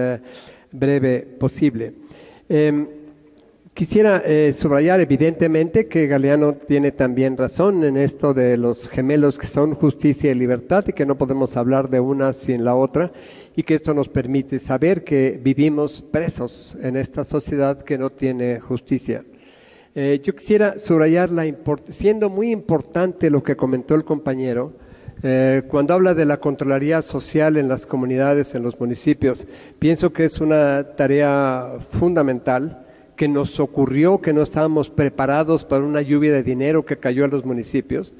F: breve posible. Quisiera subrayar evidentemente que Galeano tiene también razón en esto de los gemelos que son justicia y libertad y que no podemos hablar de una sin la otra y que esto nos permite saber que vivimos presos en esta sociedad que no tiene justicia. Yo quisiera subrayar, siendo muy importante lo que comentó el compañero, cuando habla de la Contraloría Social en las comunidades, en los municipios, pienso que es una tarea fundamental que nos ocurrió, que no estábamos preparados para una lluvia de dinero que cayó a los municipios.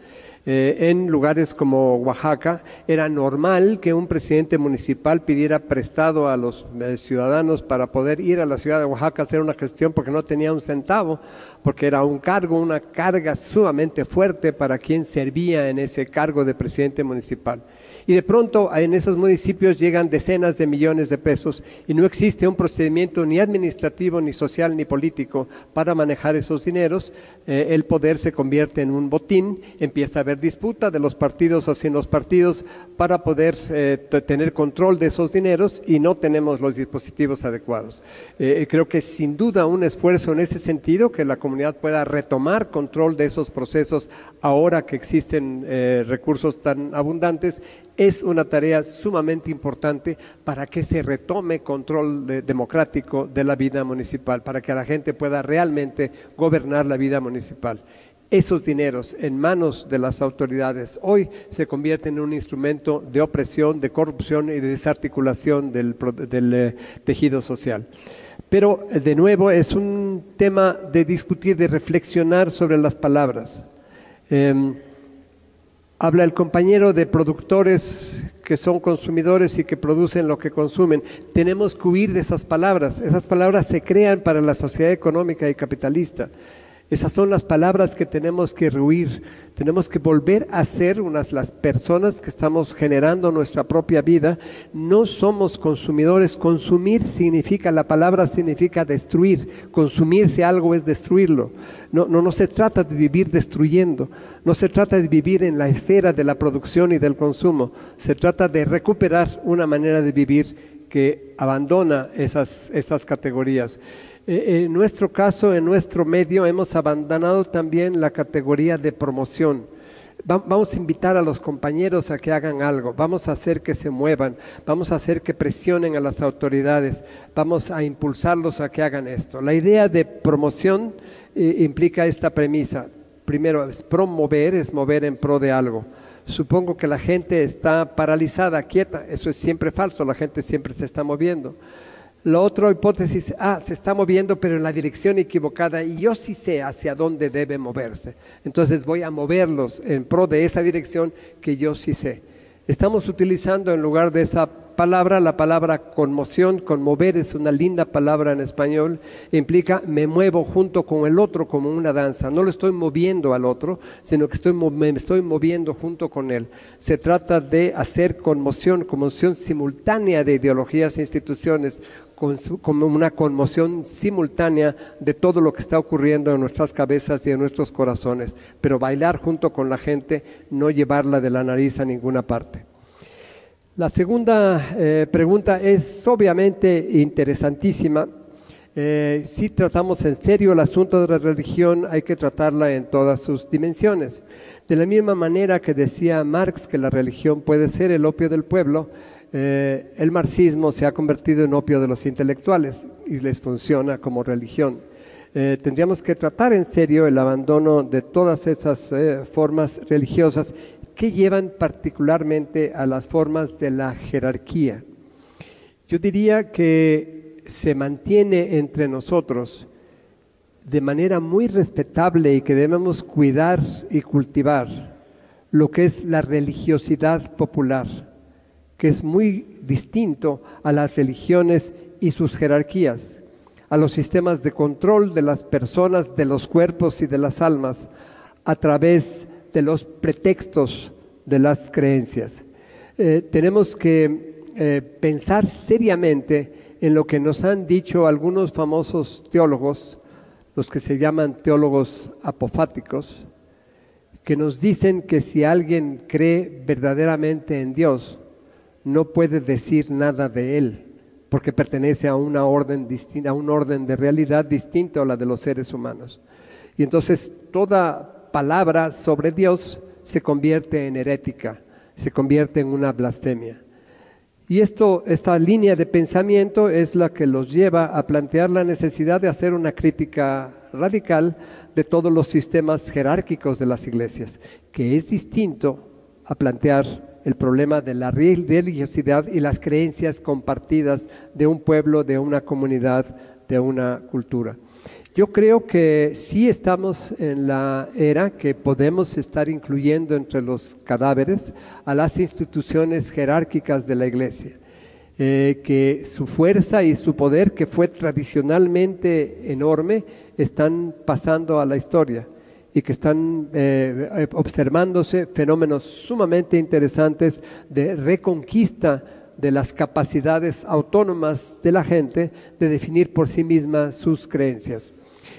F: En lugares como Oaxaca era normal que un presidente municipal pidiera prestado a los ciudadanos para poder ir a la ciudad de Oaxaca a hacer una gestión porque no tenía un centavo, porque era un cargo, una carga sumamente fuerte para quien servía en ese cargo de presidente municipal. Y de pronto en esos municipios llegan decenas de millones de pesos y no existe un procedimiento ni administrativo, ni social, ni político para manejar esos dineros. El poder se convierte en un botín, empieza a haber disputa de los partidos o sin los partidos para poder tener control de esos dineros y no tenemos los dispositivos adecuados. Creo que sin duda un esfuerzo en ese sentido, que la comunidad pueda retomar control de esos procesos ahora que existen recursos tan abundantes, es una tarea sumamente importante para que se retome control democrático de la vida municipal, para que la gente pueda realmente gobernar la vida municipal. Esos dineros en manos de las autoridades hoy se convierten en un instrumento de opresión, de corrupción y de desarticulación del tejido social. Pero, de nuevo, es un tema de discutir, de reflexionar sobre las palabras. Habla el compañero de productores que son consumidores y que producen lo que consumen. Tenemos que huir de esas palabras. Esas palabras se crean para la sociedad económica y capitalista. Esas son las palabras que tenemos que rehuir. Tenemos que volver a ser las personas que estamos generando nuestra propia vida. No somos consumidores. Consumir significa, la palabra significa destruir. Consumirse algo es destruirlo. No se trata de vivir destruyendo. No se trata de vivir en la esfera de la producción y del consumo. Se trata de recuperar una manera de vivir que abandona esas categorías. En nuestro caso, en nuestro medio, hemos abandonado también la categoría de promoción. Vamos a invitar a los compañeros a que hagan algo, vamos a hacer que se muevan, vamos a hacer que presionen a las autoridades, vamos a impulsarlos a que hagan esto. La idea de promoción implica esta premisa. Primero, es promover, es mover en pro de algo. Supongo que la gente está paralizada, quieta, eso es siempre falso, la gente siempre se está moviendo. La otra hipótesis, se está moviendo pero en la dirección equivocada y yo sí sé hacia dónde debe moverse. Entonces voy a moverlos en pro de esa dirección que yo sí sé. Estamos utilizando en lugar de esa palabra, la palabra conmoción. Conmover es una linda palabra en español, implica me muevo junto con el otro como una danza. No lo estoy moviendo al otro, sino que me estoy moviendo junto con él. Se trata de hacer conmoción simultánea de ideologías e instituciones, como una conmoción simultánea de todo lo que está ocurriendo en nuestras cabezas y en nuestros corazones, pero bailar junto con la gente, no llevarla de la nariz a ninguna parte. La segunda pregunta es obviamente interesantísima. Si tratamos en serio el asunto de la religión, hay que tratarla en todas sus dimensiones. De la misma manera que decía Marx que la religión puede ser el opio del pueblo, el marxismo se ha convertido en opio de los intelectuales y les funciona como religión. Tendríamos que tratar en serio el abandono de todas esas formas religiosas que llevan particularmente a las formas de la jerarquía. Yo diría que se mantiene entre nosotros de manera muy respetable y que debemos cuidar y cultivar lo que es la religiosidad popular, que es muy distinto a las religiones y sus jerarquías, a los sistemas de control de las personas, de los cuerpos y de las almas, a través de los pretextos de las creencias. Tenemos que pensar seriamente en lo que nos han dicho algunos famosos teólogos, los que se llaman teólogos apofáticos, que nos dicen que si alguien cree verdaderamente en Dios, no puede decir nada de Él, porque pertenece a una orden distinta, a un orden de realidad distinto a la de los seres humanos. Y entonces toda palabra sobre Dios se convierte en herética, se convierte en una blasfemia. Y esta línea de pensamiento es la que los lleva a plantear la necesidad de hacer una crítica radical de todos los sistemas jerárquicos de las iglesias, que es distinto a plantear el problema de la religiosidad y las creencias compartidas de un pueblo, de una comunidad, de una cultura. Yo creo que sí estamos en la era que podemos estar incluyendo entre los cadáveres a las instituciones jerárquicas de la Iglesia, que su fuerza y su poder, que fue tradicionalmente enorme, están pasando a la historia y que están observándose fenómenos sumamente interesantes de reconquista de las capacidades autónomas de la gente de definir por sí misma sus creencias.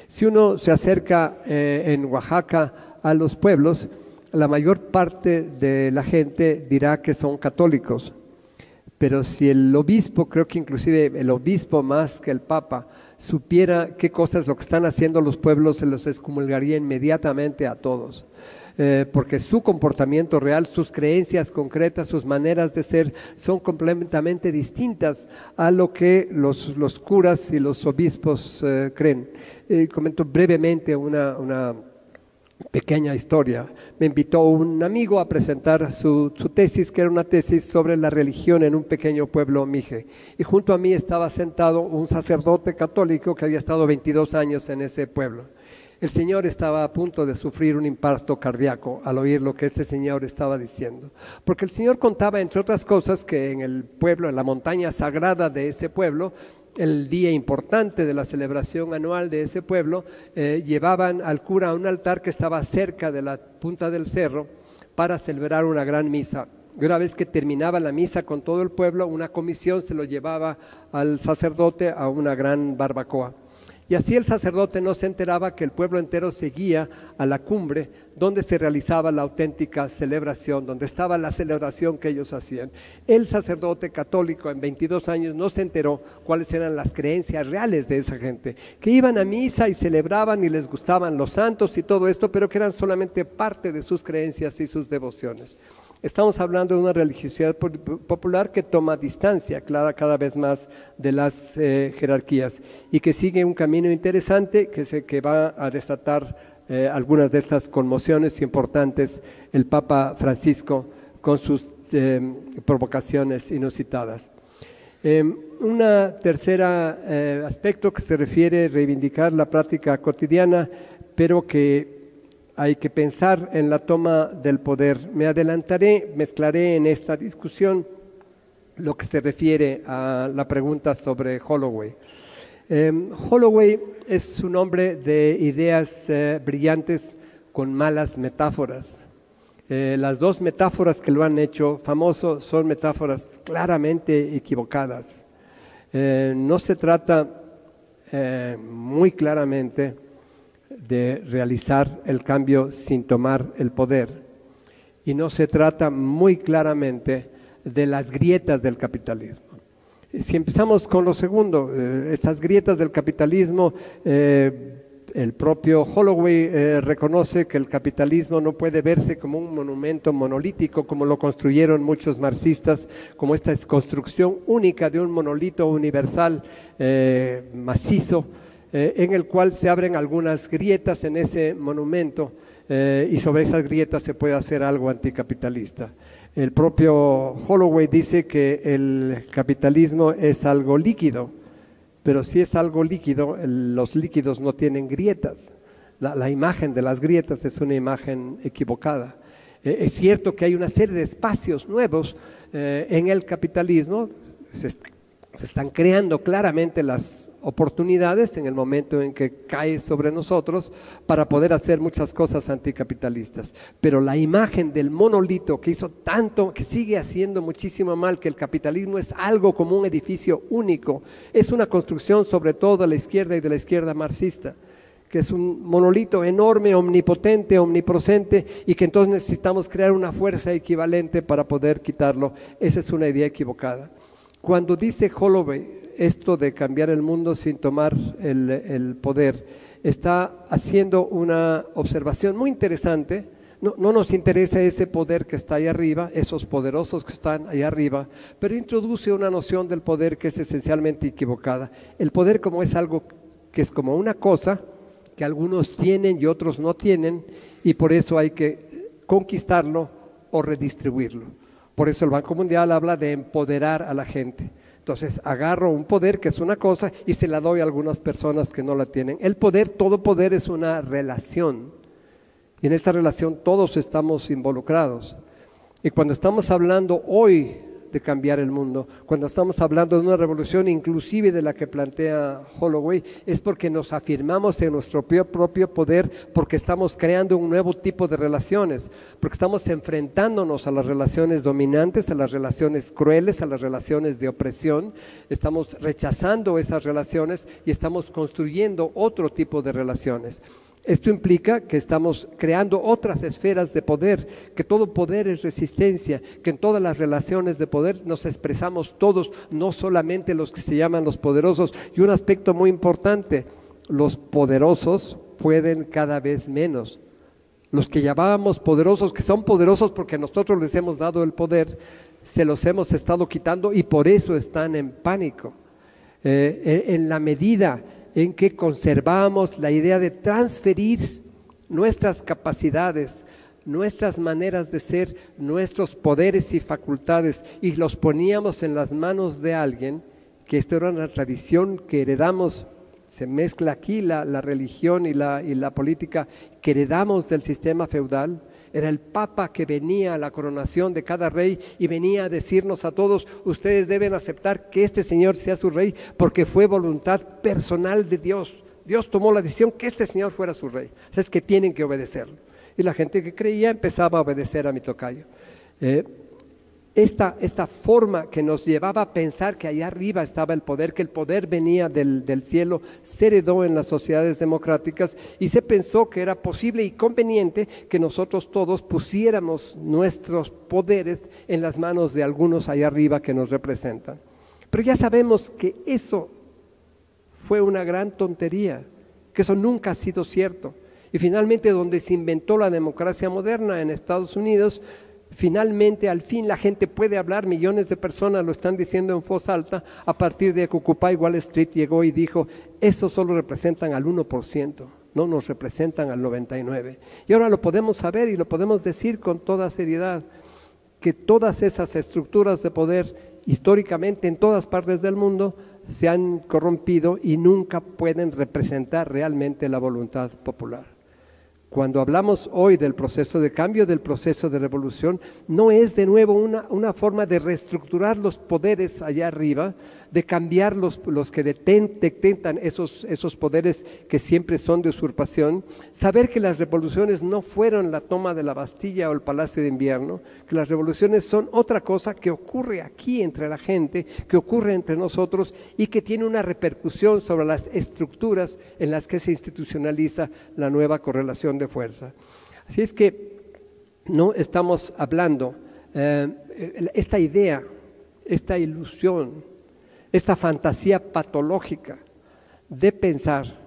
F: Si uno se acerca en Oaxaca a los pueblos, la mayor parte de la gente dirá que son católicos, pero si el obispo, creo que inclusive el obispo más que el papa, supiera qué cosas lo que están haciendo los pueblos, se los excomulgaría inmediatamente a todos. Porque su comportamiento real, sus creencias concretas, sus maneras de ser son completamente distintas a lo que los curas y los obispos creen. Comento brevemente una pequeña historia. Me invitó un amigo a presentar su tesis, que era una tesis sobre la religión en un pequeño pueblo mije. Y junto a mí estaba sentado un sacerdote católico que había estado 22 años en ese pueblo. El señor estaba a punto de sufrir un infarto cardíaco al oír lo que este señor estaba diciendo. Porque el señor contaba, entre otras cosas, que en el pueblo, en la montaña sagrada de ese pueblo, el día importante de la celebración anual de ese pueblo, llevaban al cura a un altar que estaba cerca de la punta del cerro para celebrar una gran misa. Y una vez que terminaba la misa con todo el pueblo, una comisión se lo llevaba al sacerdote a una gran barbacoa. Y así el sacerdote no se enteraba que el pueblo entero seguía a la cumbre donde se realizaba la auténtica celebración, donde estaba la celebración que ellos hacían. El sacerdote católico en 22 años no se enteró cuáles eran las creencias reales de esa gente, que iban a misa y celebraban y les gustaban los santos y todo esto, pero que eran solamente parte de sus creencias y sus devociones. Estamos hablando de una religiosidad popular que toma distancia cada vez más de las jerarquías y que sigue un camino interesante que va a desatar algunas de estas conmociones importantes el Papa Francisco con sus provocaciones inusitadas. Un tercer aspecto que se refiere a reivindicar la práctica cotidiana, pero que hay que pensar en la toma del poder. Me adelantaré, mezclaré en esta discusión lo que se refiere a la pregunta sobre Holloway. Holloway es un hombre de ideas brillantes con malas metáforas. Las dos metáforas que lo han hecho famoso son metáforas claramente equivocadas. No se trata muy claramente de realizar el cambio sin tomar el poder. Y no se trata muy claramente de las grietas del capitalismo. Si empezamos con lo segundo, estas grietas del capitalismo, el propio Holloway reconoce que el capitalismo no puede verse como un monumento monolítico, como lo construyeron muchos marxistas, como esta es construcción única de un monolito universal macizo, en el cual se abren algunas grietas en ese monumento y sobre esas grietas se puede hacer algo anticapitalista. El propio Holloway dice que el capitalismo es algo líquido, pero si es algo líquido, los líquidos no tienen grietas. La imagen de las grietas es una imagen equivocada. Es cierto que hay una serie de espacios nuevos en el capitalismo, se están creando claramente las oportunidades en el momento en que cae sobre nosotros para poder hacer muchas cosas anticapitalistas. Pero la imagen del monolito que hizo tanto, que sigue haciendo muchísimo mal, que el capitalismo es algo como un edificio único, es una construcción sobre todo de la izquierda y de la izquierda marxista, que es un monolito enorme, omnipotente, omnipresente, y que entonces necesitamos crear una fuerza equivalente para poder quitarlo. Esa es una idea equivocada. Cuando dice Holloway esto de cambiar el mundo sin tomar el poder, está haciendo una observación muy interesante. No nos interesa ese poder que está ahí arriba, esos poderosos que están ahí arriba, pero introduce una noción del poder que es esencialmente equivocada. El poder como es algo que es como una cosa que algunos tienen y otros no tienen, y por eso hay que conquistarlo o redistribuirlo. Por eso el Banco Mundial habla de empoderar a la gente. Entonces agarro un poder que es una cosa y se la doy a algunas personas que no la tienen. El poder, todo poder es una relación, y en esta relación todos estamos involucrados. Y cuando estamos hablando hoy de cambiar el mundo, cuando estamos hablando de una revolución inclusive de la que plantea Holloway, es porque nos afirmamos en nuestro propio poder, porque estamos creando un nuevo tipo de relaciones, porque estamos enfrentándonos a las relaciones dominantes, a las relaciones crueles, a las relaciones de opresión, estamos rechazando esas relaciones y estamos construyendo otro tipo de relaciones. Esto implica que estamos creando otras esferas de poder, que todo poder es resistencia, que en todas las relaciones de poder nos expresamos todos, no solamente los que se llaman los poderosos. Y un aspecto muy importante, los poderosos pueden cada vez menos. Los que llamábamos poderosos, que son poderosos porque nosotros les hemos dado el poder, se los hemos estado quitando y por eso están en pánico. En la medida en que conservamos la idea de transferir nuestras capacidades, nuestras maneras de ser, nuestros poderes y facultades, y los poníamos en las manos de alguien, que esto era una tradición que heredamos, se mezcla aquí la religión y la política, que heredamos del sistema feudal. Era el Papa que venía a la coronación de cada rey y venía a decirnos a todos: ustedes deben aceptar que este señor sea su rey porque fue voluntad personal de Dios. Dios tomó la decisión que este señor fuera su rey. O sea, es que tienen que obedecerlo. Y la gente que creía empezaba a obedecer a mi tocayo. Esta forma que nos llevaba a pensar que allá arriba estaba el poder, que el poder venía del cielo, se heredó en las sociedades democráticas y se pensó que era posible y conveniente que nosotros todos pusiéramos nuestros poderes en las manos de algunos allá arriba que nos representan. Pero ya sabemos que eso fue una gran tontería, que eso nunca ha sido cierto. Y finalmente, donde se inventó la democracia moderna en Estados Unidos, finalmente, al fin, la gente puede hablar, millones de personas lo están diciendo en voz alta, a partir de que Occupy Wall Street llegó y dijo: eso solo representan al 1%, no nos representan al 99%. Y ahora lo podemos saber y lo podemos decir con toda seriedad, que todas esas estructuras de poder, históricamente en todas partes del mundo, se han corrompido y nunca pueden representar realmente la voluntad popular. Cuando hablamos hoy del proceso de cambio, del proceso de revolución, no es de nuevo una forma de reestructurar los poderes allá arriba, de cambiar los que detentan esos poderes que siempre son de usurpación, saber que las revoluciones no fueron la toma de la Bastilla o el Palacio de Invierno, que las revoluciones son otra cosa que ocurre aquí entre la gente, que ocurre entre nosotros y que tiene una repercusión sobre las estructuras en las que se institucionaliza la nueva correlación de fuerza. Así es que no estamos hablando, esta idea, esta ilusión, esta fantasía patológica de pensar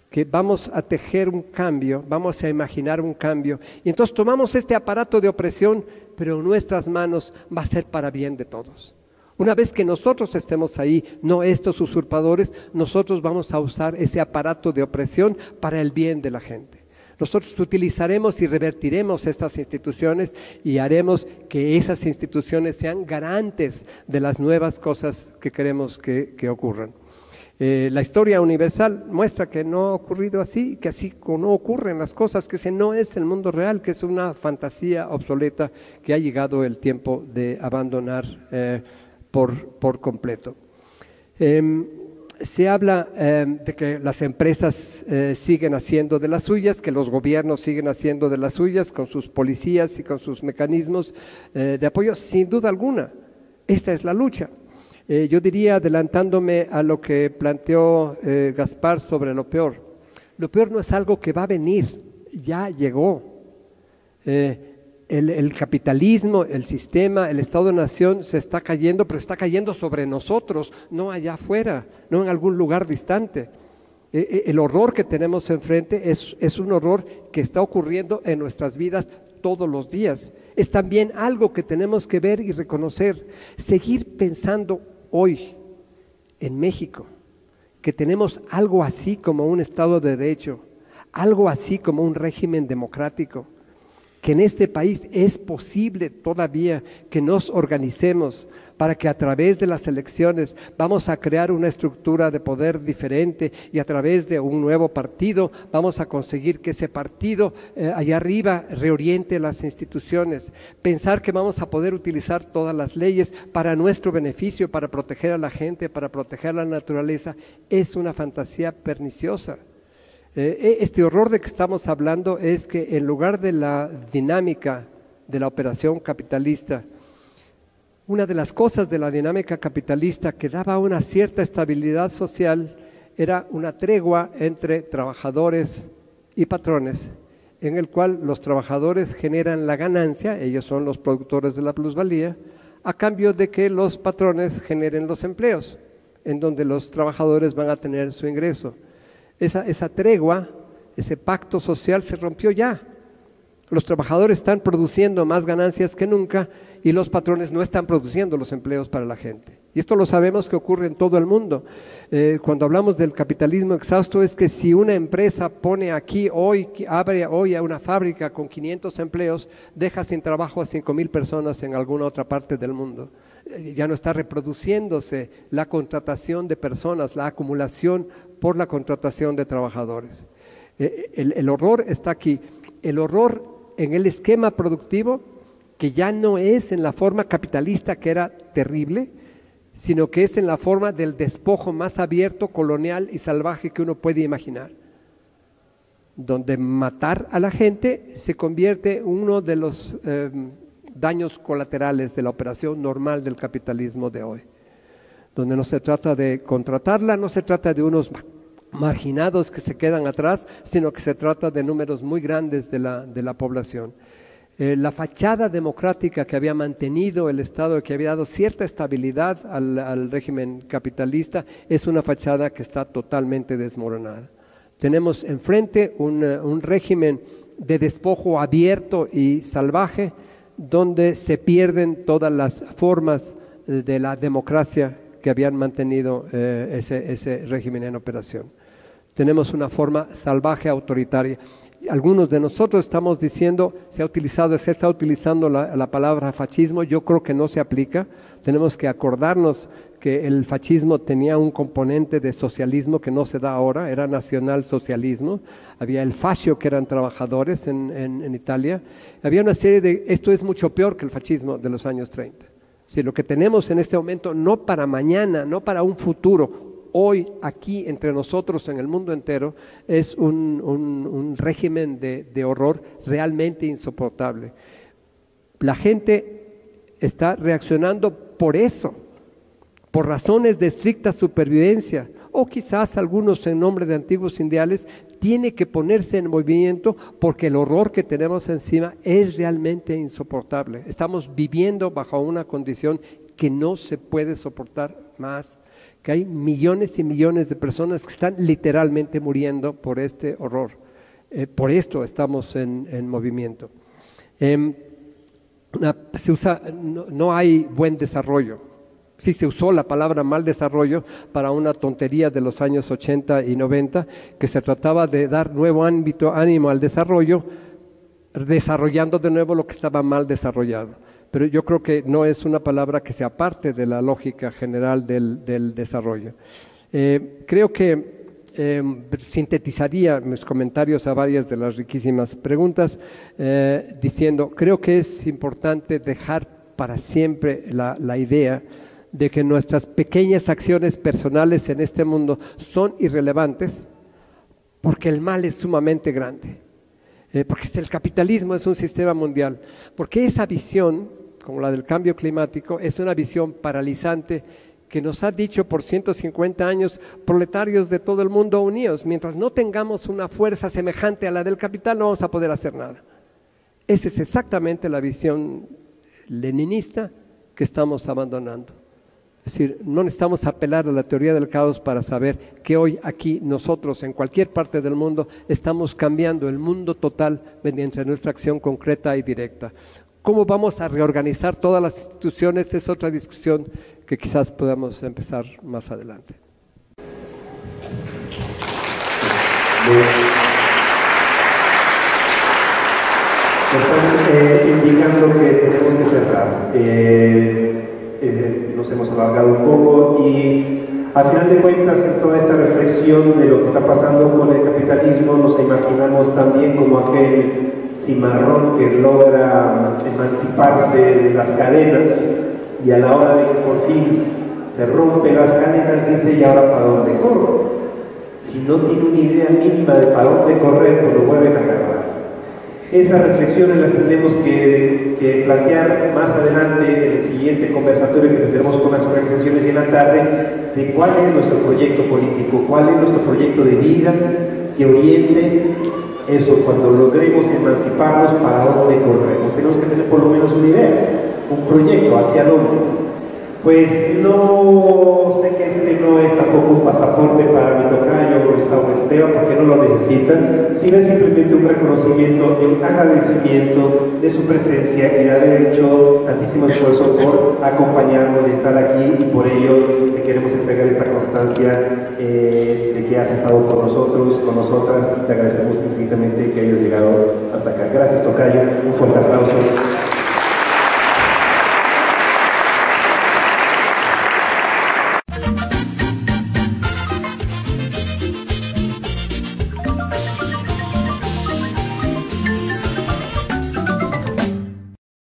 F: que vamos a tejer un cambio, vamos a imaginar un cambio, y entonces tomamos este aparato de opresión, pero en nuestras manos va a ser para bien de todos. Una vez que nosotros estemos ahí, no estos usurpadores, nosotros vamos a usar ese aparato de opresión para el bien de la gente. Nosotros utilizaremos y revertiremos estas instituciones y haremos que esas instituciones sean garantes de las nuevas cosas que queremos que ocurran. La historia universal muestra que no ha ocurrido así, que así no ocurren las cosas, que ese no es el mundo real, que es una fantasía obsoleta que ha llegado el tiempo de abandonar por completo. Se habla de que las empresas siguen haciendo de las suyas, que los gobiernos siguen haciendo de las suyas con sus policías y con sus mecanismos de apoyo. Sin duda alguna, esta es la lucha. Yo diría, adelantándome a lo que planteó Gaspar sobre lo peor. Lo peor no es algo que va a venir, ya llegó. El capitalismo, el sistema, el Estado-Nación se está cayendo, pero está cayendo sobre nosotros, no allá afuera, no en algún lugar distante. El horror que tenemos enfrente es un horror que está ocurriendo en nuestras vidas todos los días. Es también algo que tenemos que ver y reconocer. Seguir pensando hoy en México, que tenemos algo así como un Estado de Derecho, algo así como un régimen democrático, que en este país es posible todavía que nos organicemos para que a través de las elecciones vamos a crear una estructura de poder diferente y a través de un nuevo partido vamos a conseguir que ese partido allá arriba reoriente las instituciones. Pensar que vamos a poder utilizar todas las leyes para nuestro beneficio, para proteger a la gente, para proteger a la naturaleza, es una fantasía perniciosa. Este horror de que estamos hablando es que en lugar de la dinámica de la operación capitalista, una de las cosas de la dinámica capitalista que daba una cierta estabilidad social era una tregua entre trabajadores y patrones, en el cual los trabajadores generan la ganancia, ellos son los productores de la plusvalía, a cambio de que los patrones generen los empleos, en donde los trabajadores van a tener su ingreso. Esa tregua, ese pacto social se rompió ya. Los trabajadores están produciendo más ganancias que nunca y los patrones no están produciendo los empleos para la gente. Y esto lo sabemos que ocurre en todo el mundo. Cuando hablamos del capitalismo exhausto es que si una empresa pone aquí abre hoy una fábrica con 500 empleos, deja sin trabajo a 5,000 personas en alguna otra parte del mundo. Ya no está reproduciéndose la contratación de personas, la acumulación por la contratación de trabajadores. El horror está aquí. El horror en el esquema productivo, que ya no es en la forma capitalista que era terrible, sino que es en la forma del despojo más abierto, colonial y salvaje que uno puede imaginar, donde matar a la gente se convierte en uno de los daños colaterales de la operación normal del capitalismo de hoy, donde no se trata de contratarla, no se trata de unos marginados que se quedan atrás, sino que se trata de números muy grandes de la población. La fachada democrática que había mantenido el Estado, que había dado cierta estabilidad al régimen capitalista, es una fachada que está totalmente desmoronada. Tenemos enfrente un régimen de despojo abierto y salvaje, donde se pierden todas las formas de la democracia que habían mantenido ese régimen en operación. Tenemos una forma salvaje, autoritaria. Algunos de nosotros estamos diciendo, se está utilizando la palabra fascismo, yo creo que no se aplica. Tenemos que acordarnos que el fascismo tenía un componente de socialismo que no se da ahora, era nacionalsocialismo. Había el fascio, que eran trabajadores en Italia. Había una serie esto es mucho peor que el fascismo de los años 30. Si lo que tenemos en este momento, no para mañana, no para un futuro, hoy aquí entre nosotros en el mundo entero, es un régimen de horror realmente insoportable. La gente está reaccionando por eso, por razones de estricta supervivencia, o quizás algunos en nombre de antiguos ideales, tiene que ponerse en movimiento porque el horror que tenemos encima es realmente insoportable. Estamos viviendo bajo una condición que no se puede soportar más, que hay millones y millones de personas que están literalmente muriendo por este horror. Por esto estamos en movimiento. No hay buen desarrollo. Sí se usó la palabra mal desarrollo para una tontería de los años 80 y 90, que se trataba de dar nuevo ánimo al desarrollo, desarrollando de nuevo lo que estaba mal desarrollado. Pero yo creo que no es una palabra que se aparte de la lógica general del desarrollo. Creo que sintetizaría mis comentarios a varias de las riquísimas preguntas diciendo, creo que es importante dejar para siempre la idea de que nuestras pequeñas acciones personales en este mundo son irrelevantes porque el mal es sumamente grande, porque el capitalismo es un sistema mundial, porque esa visión, como la del cambio climático, es una visión paralizante que nos ha dicho por 150 años, proletarios de todo el mundo unidos, mientras no tengamos una fuerza semejante a la del capital no vamos a poder hacer nada. Esa es exactamente la visión leninista que estamos abandonando. Es decir, no necesitamos apelar a la teoría del caos para saber que hoy aquí nosotros en cualquier parte del mundo estamos cambiando el mundo total mediante nuestra acción concreta y directa. ¿Cómo vamos a reorganizar todas las instituciones? Es otra discusión que quizás podamos empezar más adelante.
C: Me están indicando que tenemos que cerrar. Nos hemos alargado un poco y al final de cuentas en toda esta reflexión de lo que está pasando con el capitalismo nos imaginamos también como aquel cimarrón que logra emanciparse de las cadenas y a la hora de que por fin se rompen las cadenas dice, ¿y ahora para dónde corro? Si no tiene una idea mínima de para dónde correr, pues lo vuelven a agarrar. Esas reflexiones las tendremos que plantear más adelante en el siguiente conversatorio que tendremos con las organizaciones y en la tarde, de cuál es nuestro proyecto político, cuál es nuestro proyecto de vida que oriente eso, cuando logremos emanciparnos, para dónde corremos. Tenemos que tener por lo menos una idea, un proyecto hacia dónde. Pues no sé que este no es tampoco un pasaporte para mi tocayo Gustavo Esteban, porque no lo necesita, sino es simplemente un reconocimiento y un agradecimiento de su presencia y de haber hecho tantísimo esfuerzo por acompañarnos y estar aquí, y por ello te queremos entregar esta constancia de que has estado con nosotros, con nosotras, y te agradecemos infinitamente que hayas llegado hasta acá. Gracias, tocayo, un fuerte aplauso.